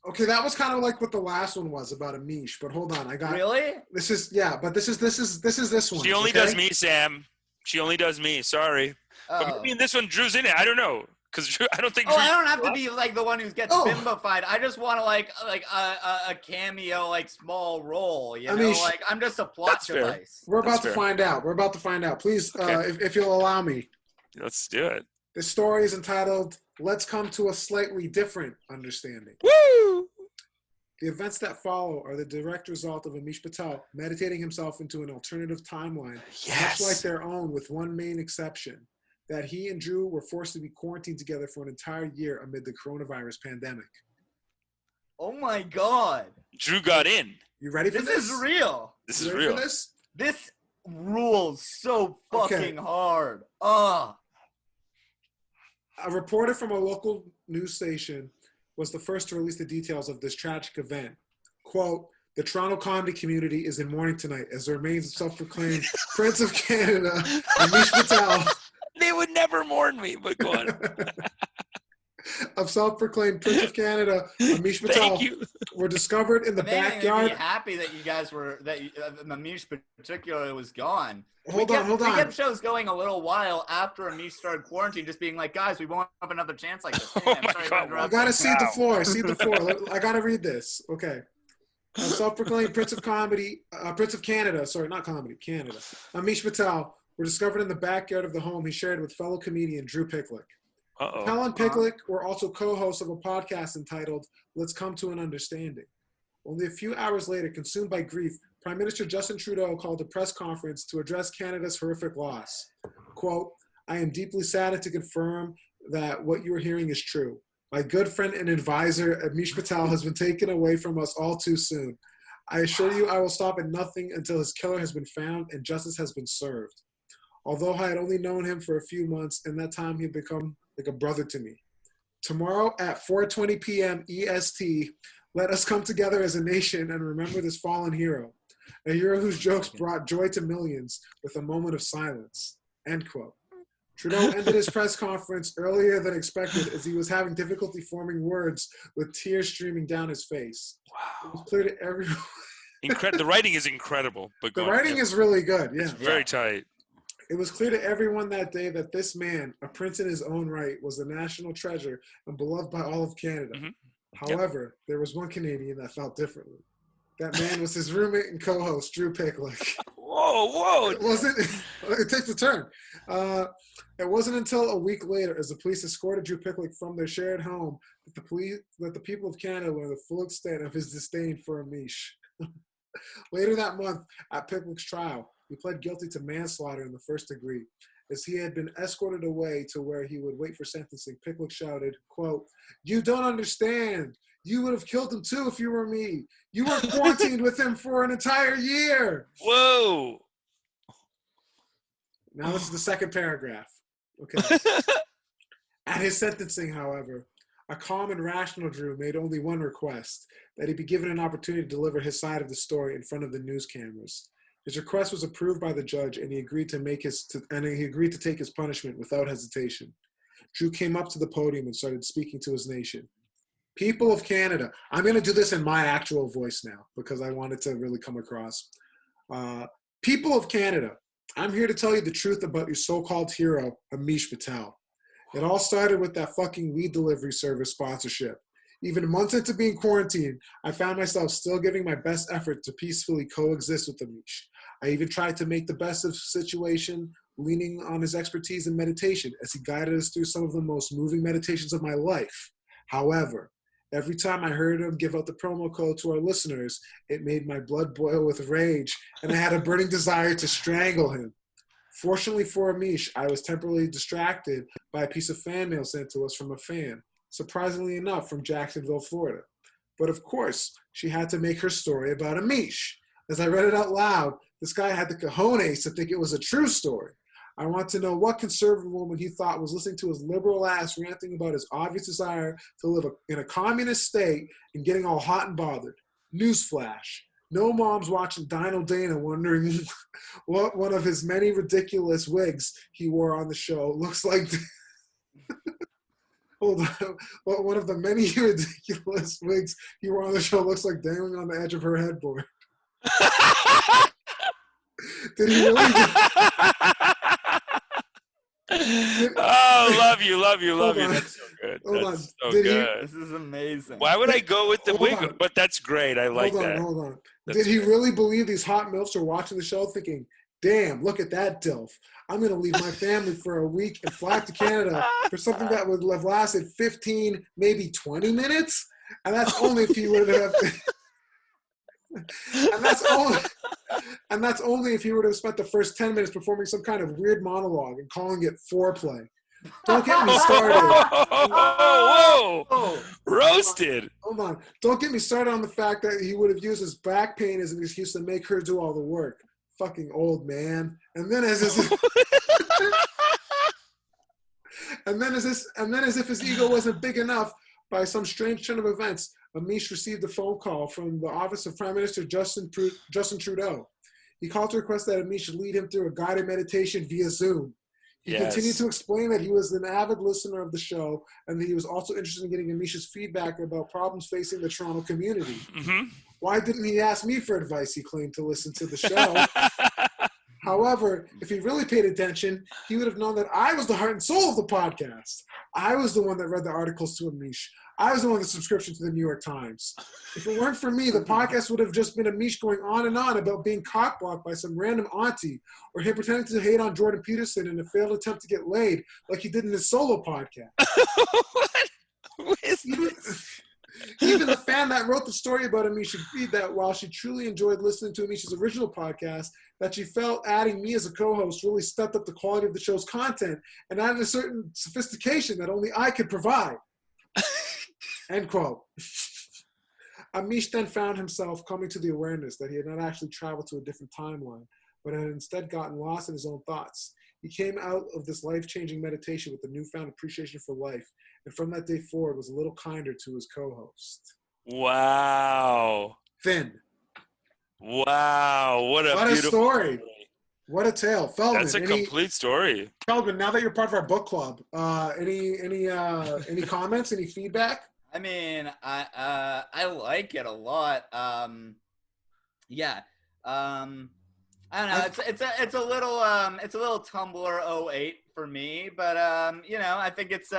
Okay, that was kind of like what the last one was about Amish, but hold on, I got Really? This is this one. She only okay? does me, Sam. She only does me. Sorry. But maybe in this one, Drew's in it. I don't know. Because I don't think. Oh, I don't have to be like the one who gets bimbofied. I just want to like a cameo, like small role. You know, like I'm just a plot device. We're about to find out. We're about to find out. Please, if you'll allow me. Let's do it. This story is entitled "Let's Come to a Slightly Different Understanding." Woo! The events that follow are the direct result of Amish Patel meditating himself into an alternative timeline, much like their own, with one main exception. That he and Drew were forced to be quarantined together for an entire year amid the coronavirus pandemic. Oh my God. Drew got in. You ready for this? This is real. This is real. This rules so fucking hard. A reporter from a local news station was the first to release the details of this tragic event. Quote, "The Toronto comedy community is in mourning tonight as the remains of self-proclaimed Prince of Canada, Amish Patel." They would never mourn me, but go on. Of self-proclaimed Prince of Canada, Amish Patel, were discovered in the backyard. I'm happy that you guys were, that Amish particularly was gone. Hold on. We kept shows going a little while after Amish started quarantine, just being like, guys, we won't have another chance like this. Oh my God. I gotta see the floor. I gotta read this. Okay. Self-proclaimed Prince of Canada, sorry, not comedy, Canada. Amish Patel were discovered in the backyard of the home he shared with fellow comedian Drew Picklyk. Patel and Picklyk were also co-hosts of a podcast entitled "Let's Come to an Understanding." Only a few hours later, consumed by grief, Prime Minister Justin Trudeau called a press conference to address Canada's horrific loss. Quote, "I am deeply saddened to confirm that what you are hearing is true. My good friend and advisor, Amish Patel, has been taken away from us all too soon. I assure you I will stop at nothing until his killer has been found and justice has been served. Although I had only known him for a few months, in that time he had become like a brother to me. Tomorrow at 4:20 p.m. EST, let us come together as a nation and remember this fallen hero, a hero whose jokes brought joy to millions with a moment of silence." End quote. Trudeau ended his press conference earlier than expected as he was having difficulty forming words with tears streaming down his face. Wow. It was clear to everyone. The writing is incredible. But The writing is really good, yeah. It's very tight. It was clear to everyone that day that this man, a prince in his own right, was a national treasure and beloved by all of Canada. Mm-hmm. However, there was one Canadian that felt differently. That man was his roommate and co-host, Drew Picklyk. Whoa! It takes a turn. It wasn't until a week later, as the police escorted Drew Picklyk from their shared home, that the people of Canada learned the full extent of his disdain for Amish. Later that month, at Picklyk's trial, he pled guilty to manslaughter in the first degree. As he had been escorted away to where he would wait for sentencing, Picklyk shouted, quote, "You don't understand. You would have killed him too if you were me. You were quarantined with him for an entire year. Whoa. Now this is the second paragraph. Okay. At his sentencing, however, a calm and rational Drew made only one request, that he be given an opportunity to deliver his side of the story in front of the news cameras. His request was approved by the judge, and he agreed to take his punishment without hesitation. Drew came up to the podium and started speaking to his nation. People of Canada, I'm going to do this in my actual voice now because I want it to really come across. People of Canada, I'm here to tell you the truth about your so-called hero, Amish Patel. It all started with that fucking weed delivery service sponsorship. Even months into being quarantined, I found myself still giving my best effort to peacefully coexist with Amish. I even tried to make the best of the situation, leaning on his expertise in meditation as he guided us through some of the most moving meditations of my life. However, every time I heard him give out the promo code to our listeners, it made my blood boil with rage, and I had a burning desire to strangle him. Fortunately for Amish, I was temporarily distracted by a piece of fan mail sent to us from a fan, surprisingly enough from Jacksonville, Florida. But of course, she had to make her story about Amish. As I read it out loud, this guy had the cojones to think it was a true story. I want to know what conservative woman he thought was listening to his liberal ass ranting about his obvious desire to live in a communist state and getting all hot and bothered. Newsflash. No mom's watching Dino Dana wondering what one of his many ridiculous wigs he wore on the show looks like. Hold on. What one of the many ridiculous wigs he wore on the show looks like dangling on the edge of her headboard. Did he really? Oh, love you. On. That's so good. Hold on. That's so Did good. This is amazing. Why would I go with the Hold wig? on. But that's great. I like that. Hold on. That's Did he great. really believe these hot MILFs are watching the show thinking, damn, look at that DILF. I'm going to leave my family for a week and fly to Canada for something that would have lasted 15, maybe 20 minutes? And that's only if he would have... and that's only if he would have spent the first 10 minutes performing some kind of weird monologue and calling it foreplay. Don't get me started. Whoa! Roasted. Hold on. Don't get me started on the fact that he would have used his back pain as an excuse to make her do all the work. Fucking old man. And then as if his ego wasn't big enough, by some strange turn of events, Amish received a phone call from the office of Prime Minister Justin Trudeau. He called to request that Amish lead him through a guided meditation via Zoom. He continued to explain that he was an avid listener of the show and that he was also interested in getting Amish's feedback about problems facing the Toronto community. Mm-hmm. Why didn't he ask me for advice? He claimed to listen to the show. However, if he really paid attention, he would have known that I was the heart and soul of the podcast. I was the one that read the articles to Amish. I was the one with the subscription to the New York Times. If it weren't for me, the podcast would have just been Amish going on and on about being cockblocked by some random auntie, or him pretending to hate on Jordan Peterson in a failed attempt to get laid, like he did in his solo podcast. What is this? Even the fan that wrote the story about Amish agreed that while she truly enjoyed listening to Amish's original podcast, that she felt adding me as a co-host really stepped up the quality of the show's content and added a certain sophistication that only I could provide. End quote. Amish then found himself coming to the awareness that he had not actually traveled to a different timeline, but had instead gotten lost in his own thoughts. He came out of this life-changing meditation with a newfound appreciation for life, and from that day forward was a little kinder to his co-host. Wow. Finn. Wow. What a beautiful story. What a tale. Feldman. That's a complete story. Feldman, now that you're part of our book club, any comments, any feedback? I mean, I like it a lot. Yeah. I don't know. It's a little Tumblr 08 for me, but I think it's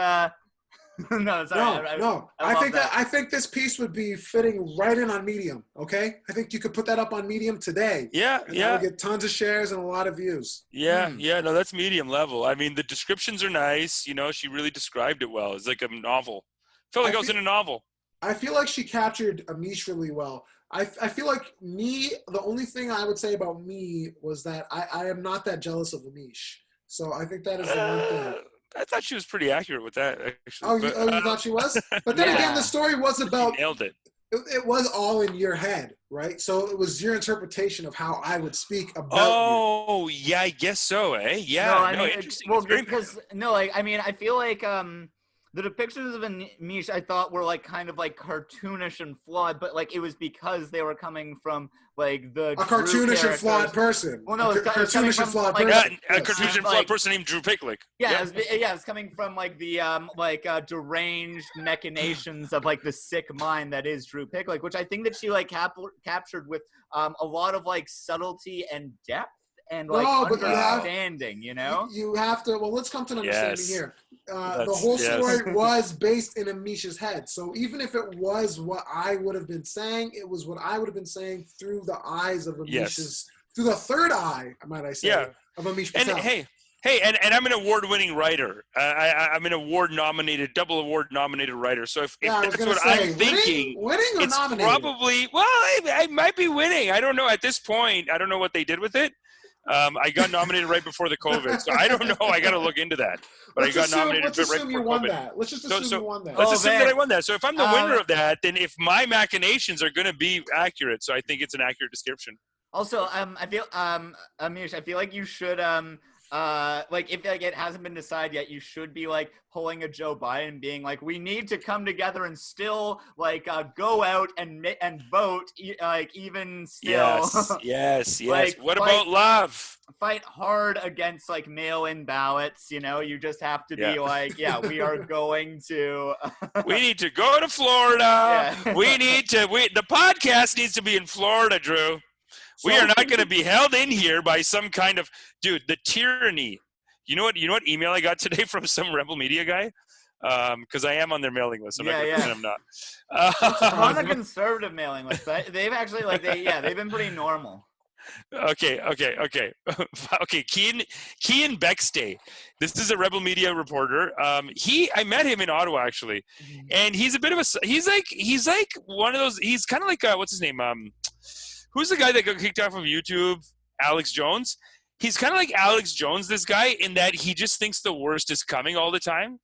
no, sorry. No. I think this piece would be fitting right in on Medium. Okay, I think you could put that up on Medium today. Yeah, and that would get tons of shares and a lot of views. Yeah. No, that's Medium level. I mean, the descriptions are nice. She really described it well. It's like a novel. I felt like I was in a novel. I feel like she captured Amish really well. I feel like me, the only thing I would say about me was that I am not that jealous of Amish. So I think that is the one thing. I thought she was pretty accurate with that, actually. Oh, you thought she was? But then again, the story was about. She nailed it. It was all in your head, right? So it was your interpretation of how I would speak about you. Oh, yeah, I guess so, eh? Yeah, interesting. Well, because I mean, I feel like the depictions of Amish I thought were like kind of like cartoonish and flawed, but like it was because they were coming from like a cartoonish and flawed person. Well, no, cartoonish and flawed person. A cartoonish and flawed person named Drew Picklyk. Yeah, it's coming from like the deranged machinations of like the sick mind that is Drew Picklyk, which I think that she like captured with a lot of like subtlety and depth. And like understanding, you know? You have to, well, let's come to an understanding here. The whole story was based in Amish's head. So even if it was what I would have been saying, it was what I would have been saying through the eyes of Amish's, through the third eye, might I say, of Amish Patel. And and I'm an award-winning writer. I'm an double award-nominated writer. So if that's what I'm thinking, winning or it's nominated? probably, well, I might be winning. I don't know. At this point, I don't know what they did with it. I got nominated right before the COVID, so I don't know. I got to look into that. But I got nominated right before COVID. Let's just assume you won that. Let's assume that I won that. So if I'm the winner of that, then if my machinations are going to be accurate, so I think it's an accurate description. Also, I feel, Amish, I feel like you should, like if like it hasn't been decided yet, you should be like pulling a Joe Biden, being like, we need to come together and still like go out and vote, like even still. Yes. Like, what about love? Fight hard against like mail-in ballots. You know, you just have to be like, we are going to. We need to go to Florida. Yeah. The podcast needs to be in Florida, Drew. We are not going to be held in here by some kind of the tyranny. You know what email I got today from some Rebel Media guy? Because I am on their mailing list. I'm not. On the conservative mailing list, they've actually they've been pretty normal. Okay. Kean Bextay. This is a Rebel Media reporter. I met him in Ottawa actually, and he's a bit of he's like one of those. He's kind of like what's his name? Who's the guy that got kicked off of YouTube? Alex Jones. He's kind of like Alex Jones, this guy, in that he just thinks the worst is coming all the time.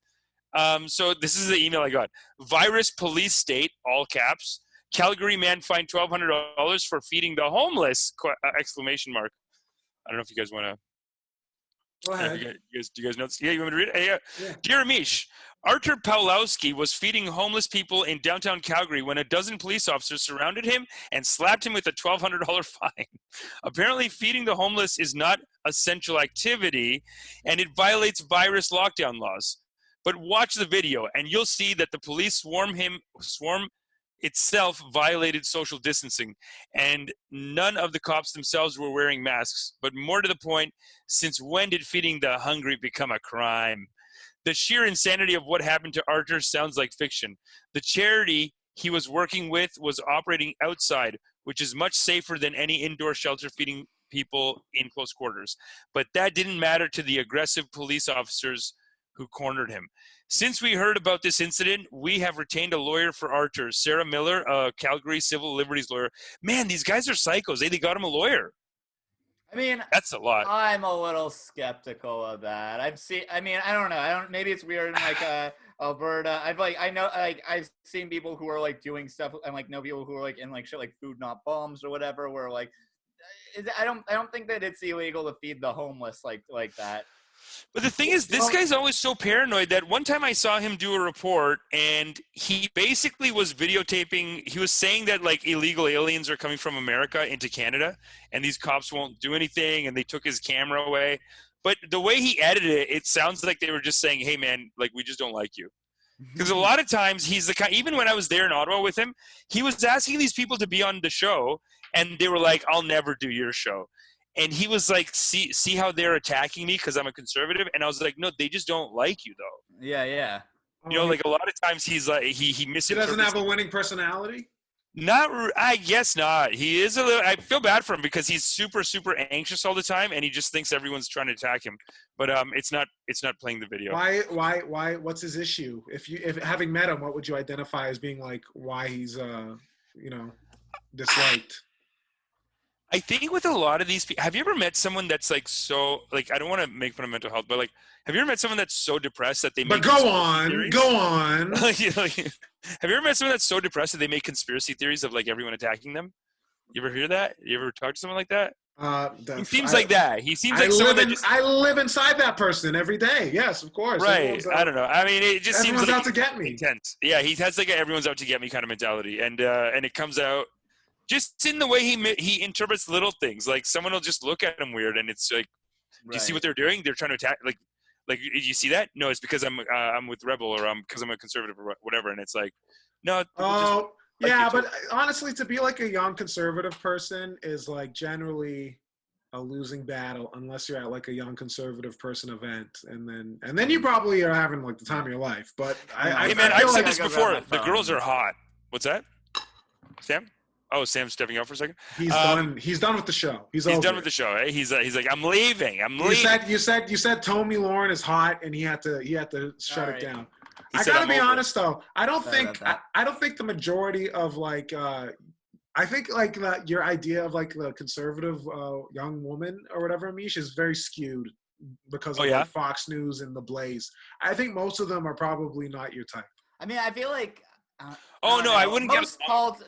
So this is the email I got. Virus police state, all caps. Calgary man fined $1,200 for feeding the homeless, exclamation mark. I don't know if you guys want to. Go ahead. Do you guys know this? Yeah, you want me to read it? Yeah. Dear Amish, Artur Pawlowski was feeding homeless people in downtown Calgary when a dozen police officers surrounded him and slapped him with a $1,200 fine. Apparently, feeding the homeless is not essential activity, and it violates virus lockdown laws. But watch the video, and you'll see that the police swarm itself violated social distancing, and none of the cops themselves were wearing masks. But more to the point, since when did feeding the hungry become a crime? The sheer insanity of what happened to Artur sounds like fiction. The charity he was working with was operating outside, which is much safer than any indoor shelter feeding people in close quarters. But that didn't matter to the aggressive police officers who cornered him. Since we heard about this incident, we have retained a lawyer for Artur, Sarah Miller, a Calgary civil liberties lawyer. Man, these guys are psychos. They got him a lawyer. I mean, that's a lot. I'm a little skeptical of that. I don't know. Maybe it's weird in like Alberta. I've seen people who are like doing stuff, and like know people who are like in like shit like Food Not Bombs or whatever, where like I don't think that it's illegal to feed the homeless like that. But the thing is, this guy's always so paranoid that one time I saw him do a report, and he basically was videotaping. He was saying that like illegal aliens are coming from America into Canada, and these cops won't do anything, and they took his camera away. But the way he edited it, it sounds like they were just saying, "Hey, man, like we just don't like you." Because a lot of times he's the kind. Even when I was there in Ottawa with him, he was asking these people to be on the show, and they were like, "I'll never do your show." And he was like, see how they're attacking me because I'm a conservative? And I was like, no, they just don't like you, though. Yeah. You know, like a lot of times he's like, he misinterprets. He doesn't have a winning personality? I guess not. He is a little, I feel bad for him because he's super, super anxious all the time. And he just thinks everyone's trying to attack him. But it's not playing the video. Why, what's his issue? If having met him, what would you identify as being like why he's, disliked? I think with a lot of these people, have you ever met someone that's like so like I don't want to make fun of mental health, but like have you ever met someone that's so depressed that they But make go conspiracy on, theories? go on. Have you ever met someone that's so depressed that they make conspiracy theories of like everyone attacking them? You ever hear that? You ever talk to someone like that? He seems like that. He seems like someone that just I live inside that person every day. Yes, of course. right. I don't know. I mean, it just seems Everyone's like out to get me. intense. Yeah, he has like a everyone's out to get me kind of mentality, and it comes out just in the way he interprets little things. Like someone will just look at him weird, and it's like, do you see what they're doing? They're trying to attack. Like, did you see that? No, it's because I'm with Rebel or because I'm a conservative or whatever. And it's like, no. Oh, like yeah, it. but honestly, to be like a young conservative person is like generally a losing battle unless you're at like a young conservative person event, and then you probably are having like the time of your life. But Hey man, I feel I've said like this before. The girls are hot. What's that? Sam? Oh, Sam's stepping out for a second. he's done. He's done with the show. He's done over with it. the show. Eh? He's like, I'm leaving. I'm leaving. You said Tommy Lauren is hot, and he had to shut it down. He I said, gotta "I'm be over honest though. I don't Sorry think about I don't think the majority of like I think like your idea of like the conservative young woman or whatever, Amish, is very skewed because of like, Fox News and the Blaze. I think most of them are probably not your type. I mean, I feel like. I wouldn't most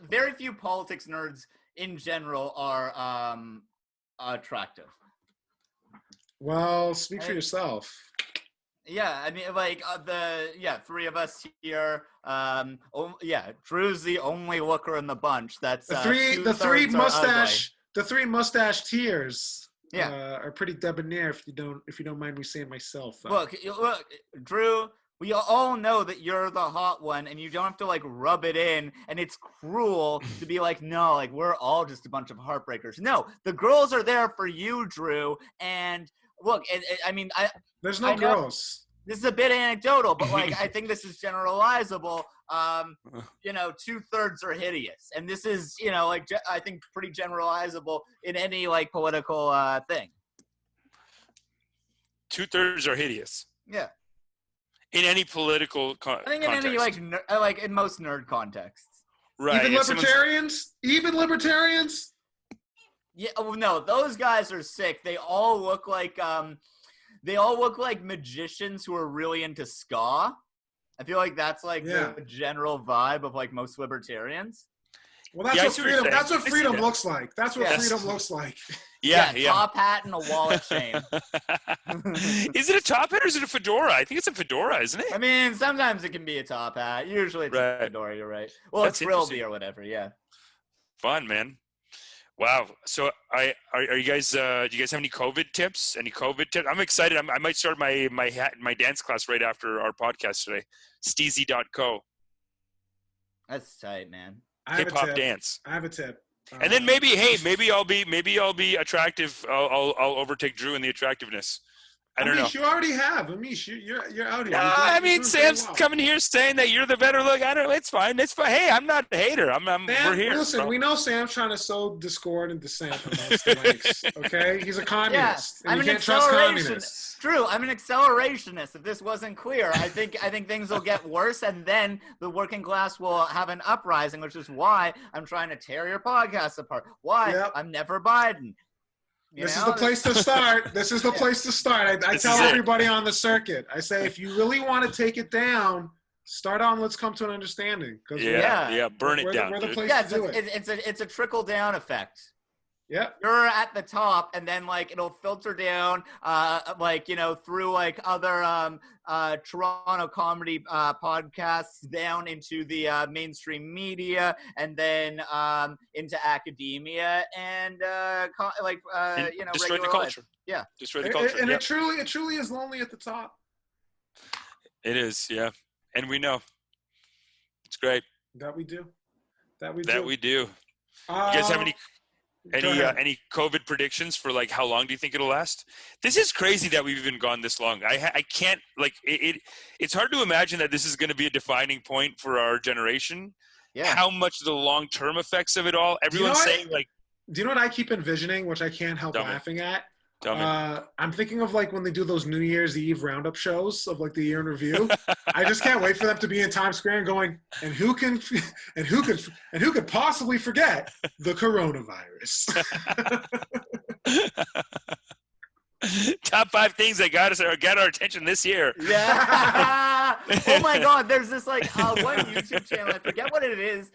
very few politics nerds in general are attractive. Well, speak for yourself. Yeah, I mean, like three of us here. Drew's the only looker in the bunch. That's the three mustache tears. Yeah, are pretty debonair if you don't mind me saying myself. Look, Drew. We all know that you're the hot one, and you don't have to like rub it in. And it's cruel to be like, no, like we're all just a bunch of heartbreakers. No, the girls are there for you, Drew. And look, there's no girls. This is a bit anecdotal, but like I think this is generalizable. 2/3 are hideous, and this is I think pretty generalizable in any like political thing. 2/3 are hideous. Yeah. In any political context. I think in any like in most nerd contexts. Right. Even libertarians? Yeah, no, those guys are sick. They all look like magicians who are really into ska. I feel like that's like the general vibe of like most libertarians. Well, that's what freedom looks like. That's what freedom looks like. Yeah. Top hat and a wallet chain. Is it a top hat or is it a fedora? I think it's a fedora, isn't it? I mean, sometimes it can be a top hat. Usually it's a fedora, you're right. Well, it's frilby or whatever, yeah. Fun, man. Wow. So are you guys do you guys have any COVID tips? I'm excited. I might start my dance class right after our podcast today. Steezy.co. That's tight, man. Hip hop dance. I have a tip. And then maybe I'll be attractive. I'll overtake Drew in the attractiveness. I don't know. You already have. Amish, you're out here. I mean, Sam's coming here saying that you're the better look. I don't know. It's fine. Hey, I'm not a hater. We're here. Listen, we know Sam's trying to sow discord and dissent amongst the ranks. Okay, he's a communist. Yeah, and you can't trust communists. Drew, I'm an accelerationist. If this wasn't clear, I think things will get worse, and then the working class will have an uprising, which is why I'm trying to tear your podcast apart. Why I'm never Biden. This is the place to start. This is the place to start. I tell everybody on the circuit. I say, if you really want to take it down, start on Let's Come to an Understanding. Burn it down. We're the place to do it. It's a trickle down effect. Yeah, you're at the top, and then like it'll filter down, through like other Toronto comedy podcasts down into the mainstream media, and then into academia, and destroy the culture. Life. Yeah, destroy the culture. And it truly is lonely at the top. It is, yeah, and we know it's great that we do. You guys have any COVID predictions for like how long do you think it'll last? This is crazy that we've even gone this long. I can't like it. It's hard to imagine that this is going to be a defining point for our generation. Yeah. How much the long-term effects of it all? Everyone's saying like. Do you know what I keep envisioning, which I can't help laughing at? Tell me. I'm thinking of like when they do those New Year's Eve roundup shows of like the year in review. I just can't wait for them to be in Times Square and going, and who could possibly forget the coronavirus? Top 5 things that got our attention this year. Yeah. Oh my God. There's this like one YouTube channel. I forget what it is.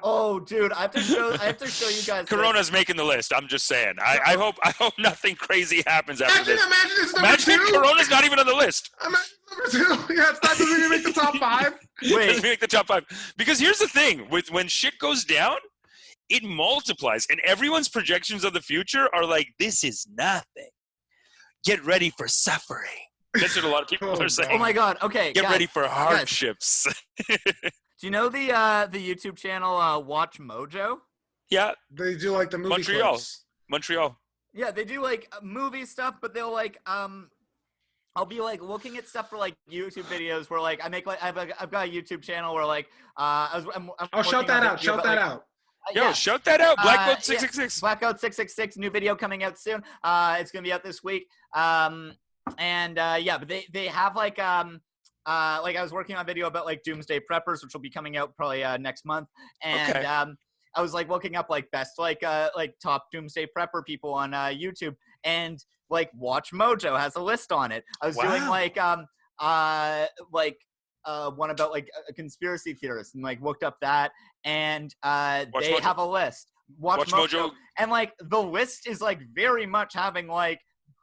Oh, dude. I have to show you guys. Corona's making the list. I'm just saying. I hope nothing crazy happens after this. Imagine it's number 2. Corona's not even on the list. Imagine number 2. Yeah, it's not doesn't even make the top 5. It doesn't make the top 5 because here's the thing: when shit goes down, it multiplies, and everyone's projections of the future are like, "This is nothing. Get ready for suffering." That's what a lot of people are saying. Oh my God. Okay. Get ready for hardships. Do you know the YouTube channel Watch Mojo? Yeah. They do like the movie clips. Montreal. Yeah, they do like movie stuff, but they'll like I'll be like looking at stuff for like YouTube videos where like I make like I've got a YouTube channel where like I'm shout that out. Shout that out. Yo, shout that out. BlackGoat 666. Yeah, BlackGoat 666, new video coming out soon. It's gonna be out this week. But they have like I was working on a video about like doomsday preppers, which will be coming out probably next month. And okay. I was like looking up like best like top doomsday prepper people on YouTube, and like Watch Mojo has a list on it. I was doing like one about like a conspiracy theorist, and like looked up that, and they Mojo. have a list. Watch Mojo. And like the list is like very much having like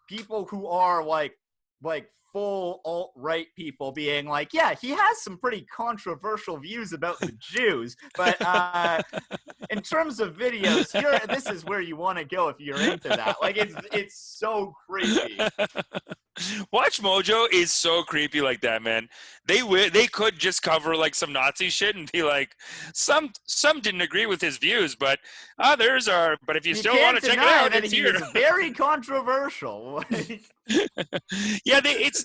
people who are like full alt-right people being like, yeah, he has some pretty controversial views about the Jews, but in terms of videos, this is where you want to go if you're into that. Like, it's so creepy. Watch Mojo is so creepy like that, man. They could just cover like some Nazi shit and be like, some didn't agree with his views, but others are. But if you still want to check it out, it's here. It's very controversial. Yeah, it's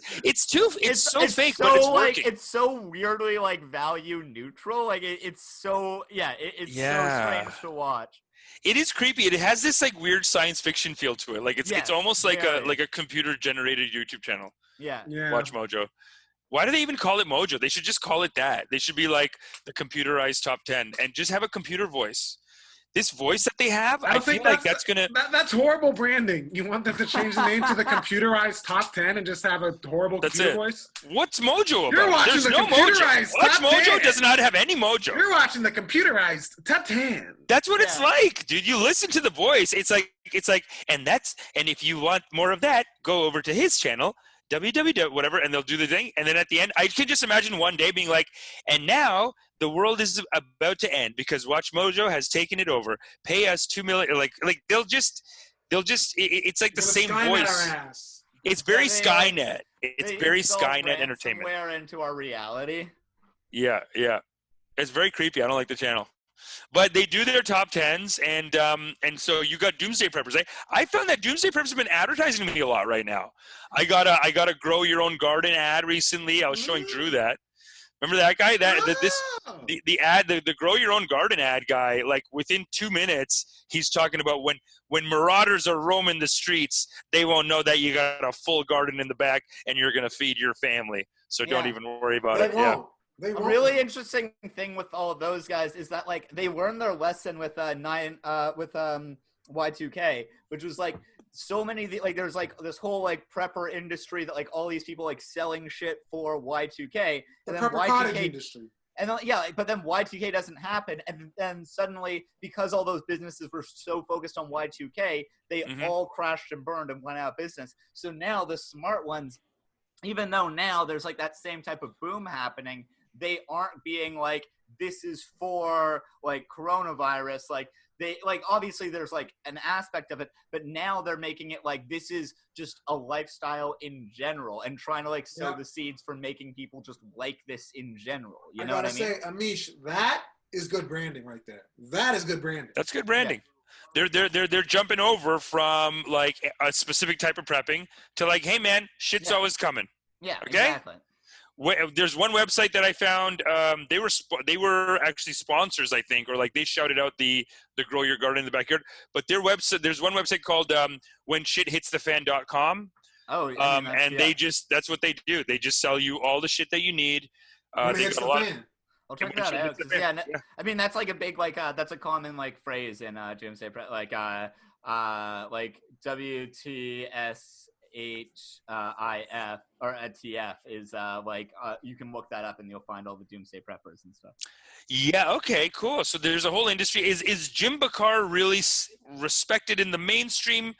so fake, so, but it's like, working. it's so weirdly like value neutral. Like it's so it's so strange to watch. It is creepy. It has this like weird science fiction feel to it. Like it's almost like a computer generated YouTube channel. Yeah. Watch Mojo. Why do they even call it Mojo? They should just call it that. They should be like the computerized top 10 and just have a computer voice. This voice that they have, I feel like that's gonna. That's horrible branding. You want them to change the name to the computerized top 10 and just have a horrible computer voice? What's Mojo about? You're watching There's the no computerized Mojo. Watch top Mojo 10. does not have any Mojo. You're watching the computerized top 10. That's what it's like, dude. You listen to the voice. It's like, and if you want more of that, go over to his channel, www, whatever, and they'll do the thing. And then at the end, I can just imagine one day being like, and now the world is about to end because Watch Mojo has taken it over. Pay us $2 million. Like they'll just. It's like the same voice. It's very Skynet. It's very Skynet entertainment. Somewhere into our reality. Yeah. It's very creepy. I don't like the channel. But they do their top 10s, and so you got Doomsday Preppers. I found that Doomsday Preppers have been advertising to me a lot right now. I got a grow your own garden ad recently. I was showing Drew that. Remember that guy? The grow your own garden ad guy. Like within 2 minutes, he's talking about when marauders are roaming the streets, they won't know that you got a full garden in the back and you're gonna feed your family. So don't even worry about it. Yeah. A really interesting thing with all of those guys is that like they learned their lesson with Y2K, which was like so many like there's like this whole like prepper industry that like all these people like selling shit for Y2K, and then Y2K industry. And then, but then Y2K doesn't happen, and then suddenly because all those businesses were so focused on Y2K, they all crashed and burned and went out of business. So now the smart ones, even though now there's like that same type of boom happening, they aren't being like, this is for like coronavirus. Like they like, obviously there's like an aspect of it, but now they're making it like, this is just a lifestyle in general and trying to like sow the seeds for making people just like this in general. You know what I mean? I gotta say, Amish, that is good branding right there. That is good branding. That's good branding. Yeah. They're jumping over from like a specific type of prepping to like, hey man, shit's always coming. Yeah, okay? Exactly. there's one website that I found. They were actually sponsors, I think, or like they shouted out the grow your garden in the backyard. But their website, there's one website called whenshithitsthefan.com. Oh, I mean, and that's what they do. They just sell you all the shit that you need. They got a lot. I'll check that out. I mean, that's like a big that's a common like phrase in Doomsday Prep, like WTSHIF or TF is you can look that up and you'll find all the Doomsday Preppers and stuff. Yeah. Okay. Cool. So there's a whole industry. Is Jim Bakar really respected in the mainstream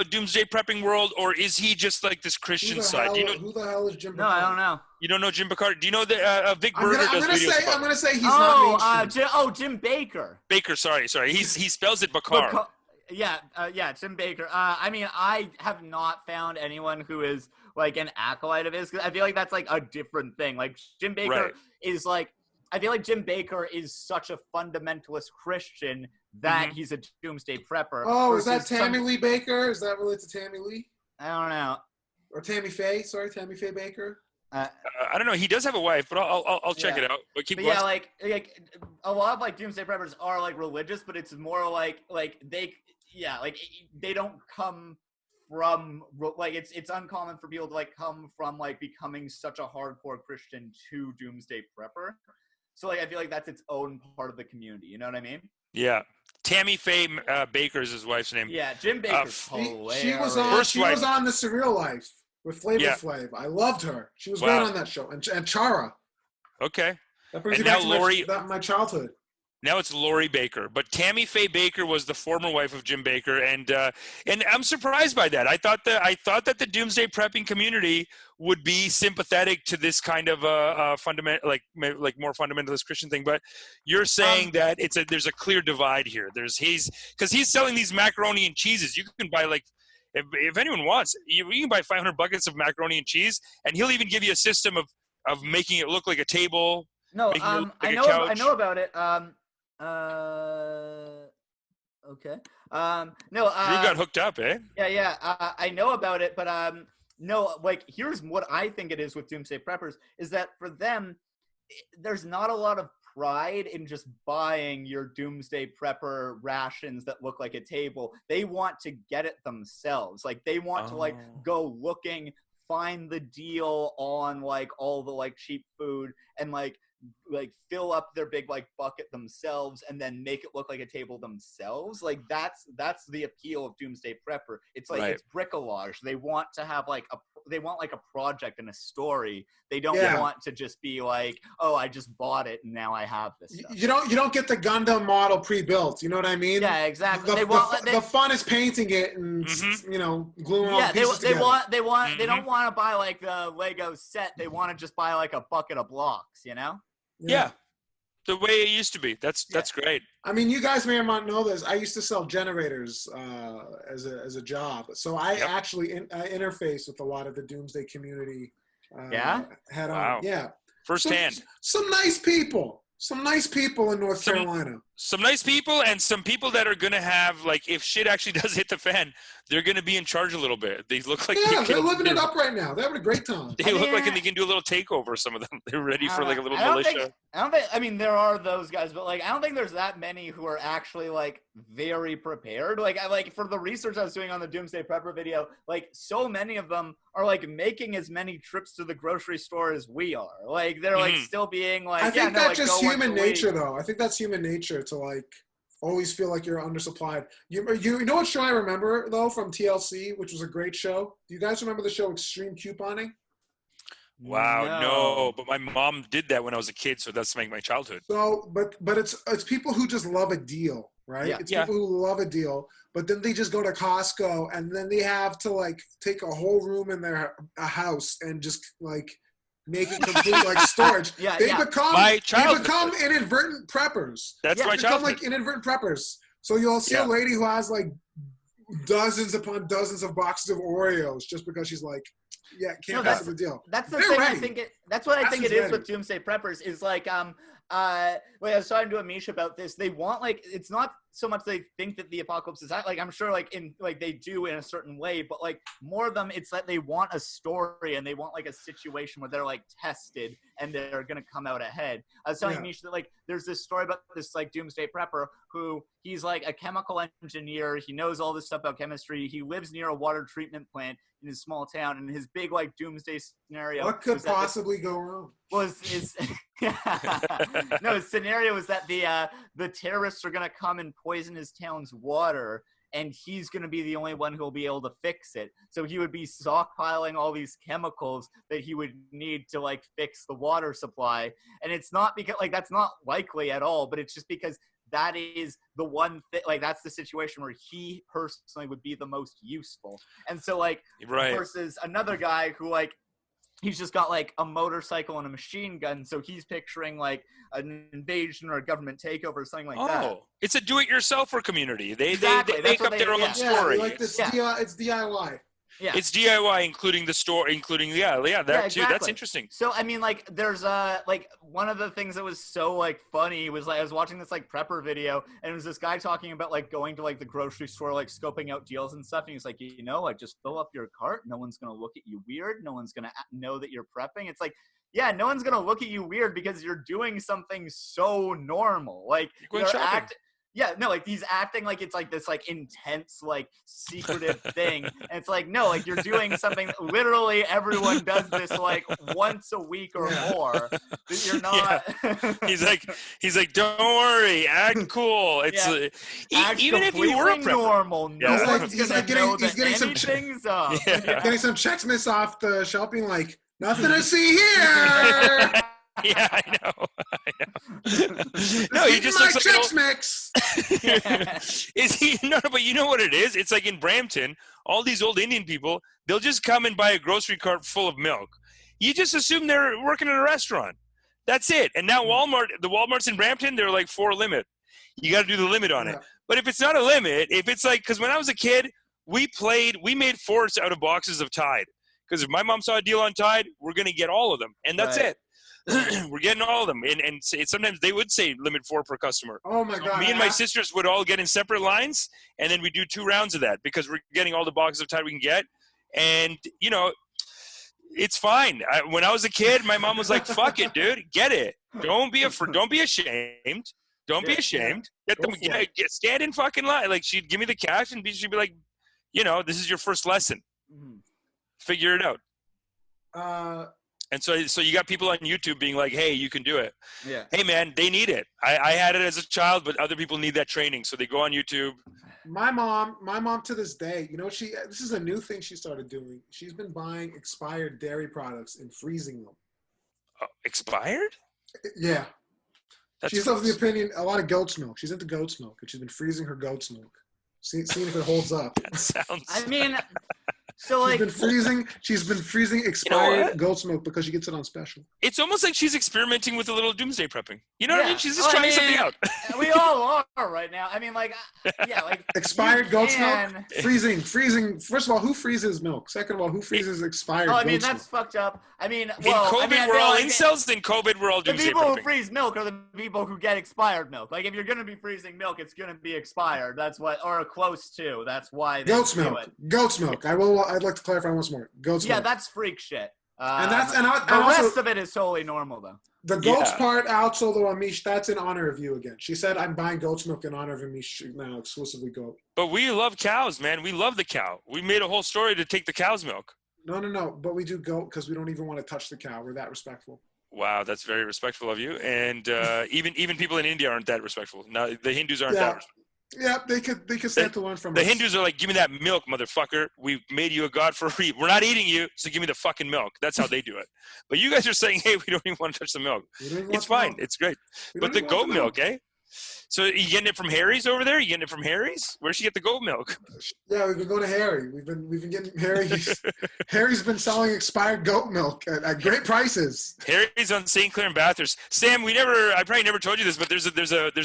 Doomsday prepping world, or is he just like this Christian side? Do you know who the hell is Jim Bakar? No, I don't know. You don't know Jim Bakar? Do you know that Vic Berger does videos? I'm gonna say he's not mainstream. Jim Baker. Baker. Sorry. He spells it Bakar. Yeah, Jim Baker. I mean, I have not found anyone who is like an acolyte of his. 'Cause I feel like that's like a different thing. Like Jim Baker is like, I feel like Jim Baker is such a fundamentalist Christian that he's a Doomsday Prepper. Oh, is that Tammy Lee Baker? Is that related to Tammy Lee? I don't know. Or Tammy Faye? Sorry, Tammy Faye Baker. I don't know. He does have a wife, but I'll check it out. But keep going. Yeah, like a lot of like Doomsday Preppers are like religious, but it's more like they don't come from like it's uncommon for people to like come from like becoming such a hardcore Christian to Doomsday Prepper. So like I feel like that's its own part of the community. You know what I mean? Yeah. Tammy Faye Baker is his wife's name. Yeah, Jim Baker's hilarious. She was on The Surreal Life with Flavor Flav. I loved her. She was great on that show. And Chara. Okay. That brings me back to my childhood. Now it's Lori Baker, but Tammy Faye Baker was the former wife of Jim Baker, and I'm surprised by that. I thought that the Doomsday Prepping community would be sympathetic to this kind of fundamental, like more fundamentalist Christian thing. But you're saying that there's a clear divide here. He's selling these macaroni and cheeses. You can buy like. If anyone wants, you can buy 500 buckets of macaroni and cheese, and he'll even give you a system of making it look like a table. No, I know about it. Okay. No. Drew got hooked up, eh? Yeah. I know about it, but no. Like, here's what I think it is with Doomsday Preppers: is that for them, there's not a lot of pride in just buying your Doomsday Prepper rations that look like a table. They want to get it themselves. Like, they want to like go looking, find the deal on like all the like cheap food, and like fill up their big like bucket themselves and then make it look like a table themselves. Like that's the appeal of Doomsday Prepper. It's like it's bricolage. They want to have like a project and a story. They don't want to just be like, oh, I just bought it and now I have this stuff. You don't get the Gundam model pre-built. You know what I mean? Yeah, exactly. The fun is painting it and gluing all the pieces together. They don't want to buy like the Lego set. They want to just buy like a bucket of blocks. You know? Yeah. The way it used to be. That's great. I mean, you guys may or may not know this. I used to sell generators as a job, so I actually interface with a lot of the Doomsday community. Head on. Yeah. Firsthand. Some nice people. Some nice people in North Carolina. Some nice people, and some people that are going to have, like, if shit actually does hit the fan, they're going to be in charge a little bit. They look like they're living it up right now. They're having a great time. They look like they can do a little takeover. Some of them, they're ready for like a little militia. I mean, there are those guys, but like, I don't think there's that many who are actually like very prepared. Like, for the research I was doing on the Doomsday Prepper video, like, so many of them are like making as many trips to the grocery store as we are. Like, they're like still being like. I think that's just human nature, though. I think that's human nature to like always feel like you're undersupplied. You know what show I remember though from TLC, which was a great show? Do you guys remember the show Extreme Couponing? Wow, no. But my mom did that when I was a kid, so that's like my childhood. So, but it's people who just love a deal, right? Yeah. It's people who love a deal, but then they just go to Costco and then they have to like take a whole room in their house and just like make it complete like storage. They become inadvertent preppers. That's my childhood. They become like inadvertent preppers. So you'll see a lady who has like dozens upon dozens of boxes of Oreos just because she's like, can't pass the deal. That's the thing. I think that's what I think it is with Doomsday Preppers is like I was talking to Amish about this. They want like, it's not so much they think that the apocalypse is like, I'm sure like in like they do in a certain way, but like more of them, it's that they want a story and they want like a situation where they're like tested and they're gonna come out ahead. I was telling Misha that like there's this story about this like doomsday prepper who he's like a chemical engineer. He knows all this stuff about chemistry. He lives near a water treatment plant in his small town, and his big like doomsday scenario. What could possibly go wrong? His scenario was that the terrorists are gonna come and poison his town's water, and he's gonna be the only one who'll be able to fix it. So he would be stockpiling all these chemicals that he would need to like fix the water supply. And it's not because like that's not likely at all, but it's just because that is the one thing, like that's the situation where he personally would be the most useful. And so like versus another guy who like he's just got like a motorcycle and a machine gun, so he's picturing like an invasion or a government takeover or something like that. Oh, it's a do-it-yourselfer community. They make up their own Yeah, story. like this it's DIY. Yeah. It's DIY, including the store, that too. That's interesting. So I mean, like, there's like one of the things that was so like funny was like I was watching this like prepper video, and it was this guy talking about like going to like the grocery store, like scoping out deals and stuff, and he's like, you know, like just fill up your cart. No one's gonna look at you weird. No one's gonna know that you're prepping. It's like, yeah, no one's gonna look at you weird because you're doing something so normal. Like like he's acting like it's like this like intense like secretive thing, and it's like no, like you're doing something literally everyone does this like once a week or more. That you're not. He's like don't worry, act cool. It's even if you were a prepper. Normal, no one's gonna know that anything's up. Getting some Chex-Mix off the shelf, being like nothing to see here. Yeah, I know. No, he just looks like Chex Mix. Is he? No, but you know what it is? It's like in Brampton, all these old Indian people, they'll just come and buy a grocery cart full of milk. You just assume they're working in a restaurant. That's it. And now the Walmarts in Brampton, they're like 4 limit. You got to do the limit on it. But if it's not a limit, if it's like, because when I was a kid, we made forts out of boxes of Tide. Because if my mom saw a deal on Tide, we're going to get all of them. And that's it. We're getting all of them, and sometimes they would say limit 4 per customer. Oh my God! Me and my sisters would all get in separate lines, and then we do 2 rounds of that because we're getting all the boxes of Tide we can get, and you know, it's fine. When I was a kid, my mom was like, "Fuck it, dude, get it. Don't be ashamed. Don't be ashamed. Get them. Stand in fucking line." Like she'd give me the cash, and she'd be like, "You know, this is your first lesson. Figure it out." And so you got people on YouTube being like, "Hey, you can do it." Yeah. Hey, man, they need it. I had it as a child, but other people need that training, so they go on YouTube. My mom to this day, you know, this is a new thing she started doing. She's been buying expired dairy products and freezing them. Expired? Yeah. That's she's of the opinion a lot of goat's milk. She's into goat's milk, and she's been freezing her goat's milk, seeing if it holds up. That sounds. I mean. So like she's been freezing expired goat's milk because she gets it on special. It's almost like she's experimenting with a little doomsday prepping. You know what I mean? She's just trying something out. We all are right now. I mean, like, like expired goat's milk, freezing. First of all, who freezes milk? Second of all, who freezes expired? I mean, that's milk? fucked up. I mean, in COVID, we're all incels. In COVID, we're all doomsday prepping. The people who freeze milk are the people who get expired milk. Like, if you're gonna be freezing milk, it's gonna be expired. That's what, or close to. That's why. Goat's milk. Goat's milk. I'd like to clarify once more. Goat's milk. Yeah, that's freak shit. And the rest of it is totally normal, though. The goat's part, also though, Amish, that's in honor of you again. She said, "I'm buying goat's milk in honor of Amish now, exclusively goat." But we love cows, man. We love the cow. We made a whole story to take the cow's milk. No. But we do goat because we don't even want to touch the cow. We're that respectful. Wow, that's very respectful of you. And even people in India aren't that respectful. Now the Hindus aren't that respectful. Yeah, they could stand to learn from us. The Hindus are like, "Give me that milk, motherfucker. We made you a god for free. We're not eating you, so give me the fucking milk." That's how they do it. But you guys are saying, "Hey, we don't even want to touch the milk." It's fine. It's great. But the goat milk, eh? So you getting it from Harry's over there? You getting it from Harry's? Where'd she get the goat milk? Yeah, we could go to Harry. We've been getting Harry's. Harry's been selling expired goat milk at great prices. Harry's on St. Clair and Bathurst. Sam, I probably never told you this, but there's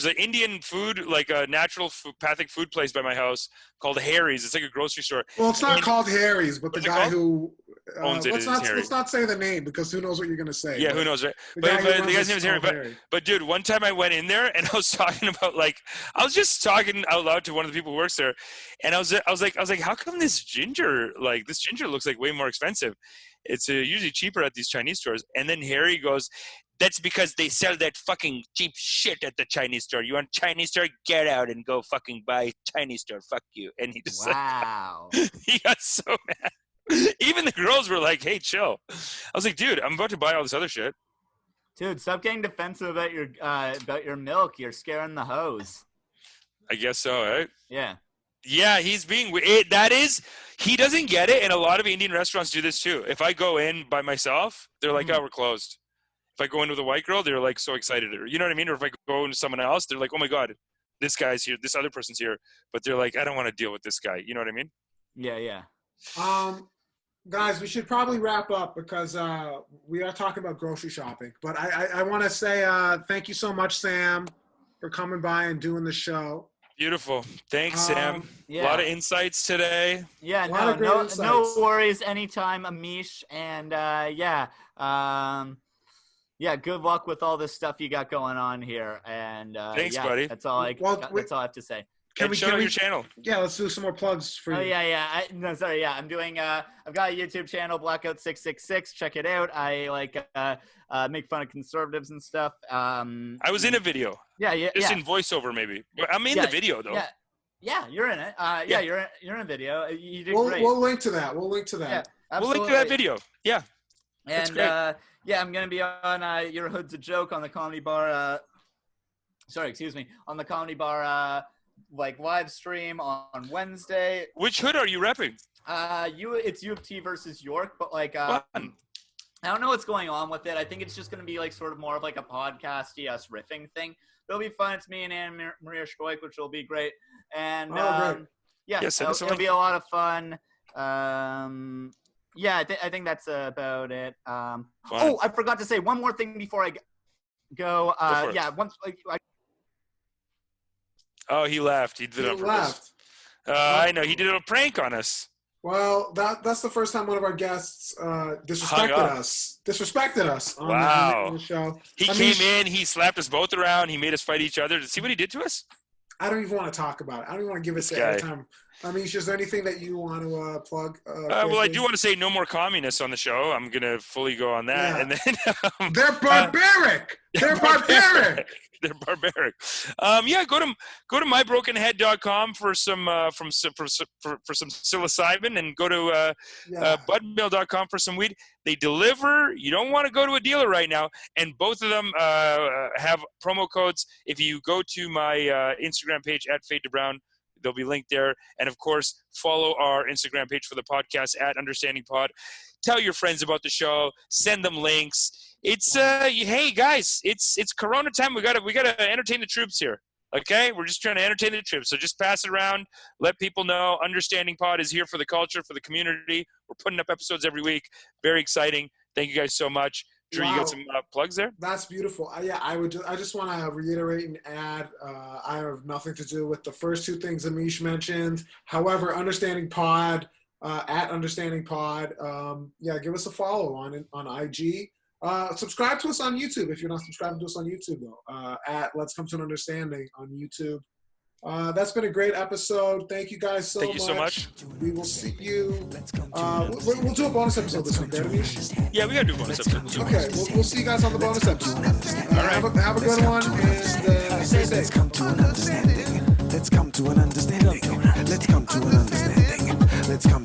an Indian food, like a naturopathic food place by my house called Harry's. It's like a grocery store. Well, it's not called Harry's, but the guy who owns it is Harry. Let's not say the name because who knows what you're gonna say. Yeah, who knows, right? The But the runs guy's name is Harry. But dude, one time I went in there and I was talking about I was just talking out loud to one of the people who works there, and I was like, how come this ginger looks like way more expensive? It's usually cheaper at these Chinese stores. And then Harry goes, that's because they sell that fucking cheap shit at the Chinese store. You want Chinese store? Get out and go fucking buy Chinese store. Fuck you. And he just he got so mad. Even the girls were like, hey, chill. I was like, dude, I'm about to buy all this other shit. Dude, stop getting defensive about your milk. You're scaring the hose. I guess so, right? Yeah. Yeah, he's being he doesn't get it, and a lot of Indian restaurants do this too. If I go in by myself, they're like, oh, we're closed. If I go in with a white girl, they're like so excited. Or, you know what I mean? Or if I go into someone else, they're like, oh my God, this guy's here, this other person's here. But they're like, I don't want to deal with this guy. You know what I mean? Yeah. Guys, we should probably wrap up because we are talking about grocery shopping. But I want to say thank you so much, Sam, for coming by and doing the show. Beautiful. Thanks, Sam. Yeah. A lot of insights today. Yeah, no worries. Anytime, Amish. And good luck with all this stuff you got going on here. And thanks, buddy. That's all I have to say. Can we show your channel? Yeah, let's do some more plugs for you. Oh yeah. I'm doing. I've got a YouTube channel, BlackGoat 666. Check it out. I make fun of conservatives and stuff. I was in a video. Yeah. Just in voiceover, maybe. I'm in the video though. Yeah, you're in it. You're in a video. You did great. We'll link to that. Yeah, we'll link to that video. Yeah. And I'm gonna be on Your Hood's a Joke on the Comedy Bar. On the Comedy Bar. Live stream on Wednesday. Which hood are you repping? It's U of T versus York, but I don't know what's going on with it. I think it's just going to be sort of more of a podcasty us riffing thing. It'll be fun. It's me and Anna Maria Stoik, which will be great. And it'll be a lot of fun. I think that's about it. I forgot to say one more thing before I go. Oh, he left. He did it on purpose. I know. He did a prank on us. Well, that's the first time one of our guests disrespected us on the show. He came in, he slapped us both around, he made us fight each other. See what he did to us? I don't even want to talk about it. I don't even want to give it to airtime. Amish, is there anything that you want to plug? Well, I do want to say no more communists on the show. I'm going to fully go on that. Yeah. And then they're barbaric. They're barbaric. They're barbaric. Go to mybrokenhead.com for some for some psilocybin, and go to budmail.com for some weed. They deliver. You don't want to go to a dealer right now. And both of them have promo codes. If you go to my Instagram page at Fade to Brown, they'll be linked there. And of course, follow our Instagram page for the podcast at Understanding Pod. Tell your friends about the show. Send them links. It's hey guys, it's Corona time. We gotta entertain the troops here. Okay, we're just trying to entertain the troops. So just pass it around. Let people know Understanding Pod is here for the culture, for the community. We're putting up episodes every week. Very exciting. Thank you guys so much. Drew, you got some plugs there? That's beautiful. I just want to reiterate and add, I have nothing to do with the first two things Amish mentioned. However, Understanding Pod, at Understanding Pod, give us a follow on IG. Subscribe to us on YouTube if you're not subscribing to us on YouTube, though, at Let's Come to an Understanding on YouTube. That's been a great episode. Thank you guys so much. Thank you so much. We will see you. We'll do a bonus episode this week, right, Amish? Yeah, we got to do a bonus episode. Okay, we'll see you guys on the bonus episode. All right. Have a good one, and stay safe. Let's come to an understanding. Let's come to an understanding. Let's come to an understanding. Let's come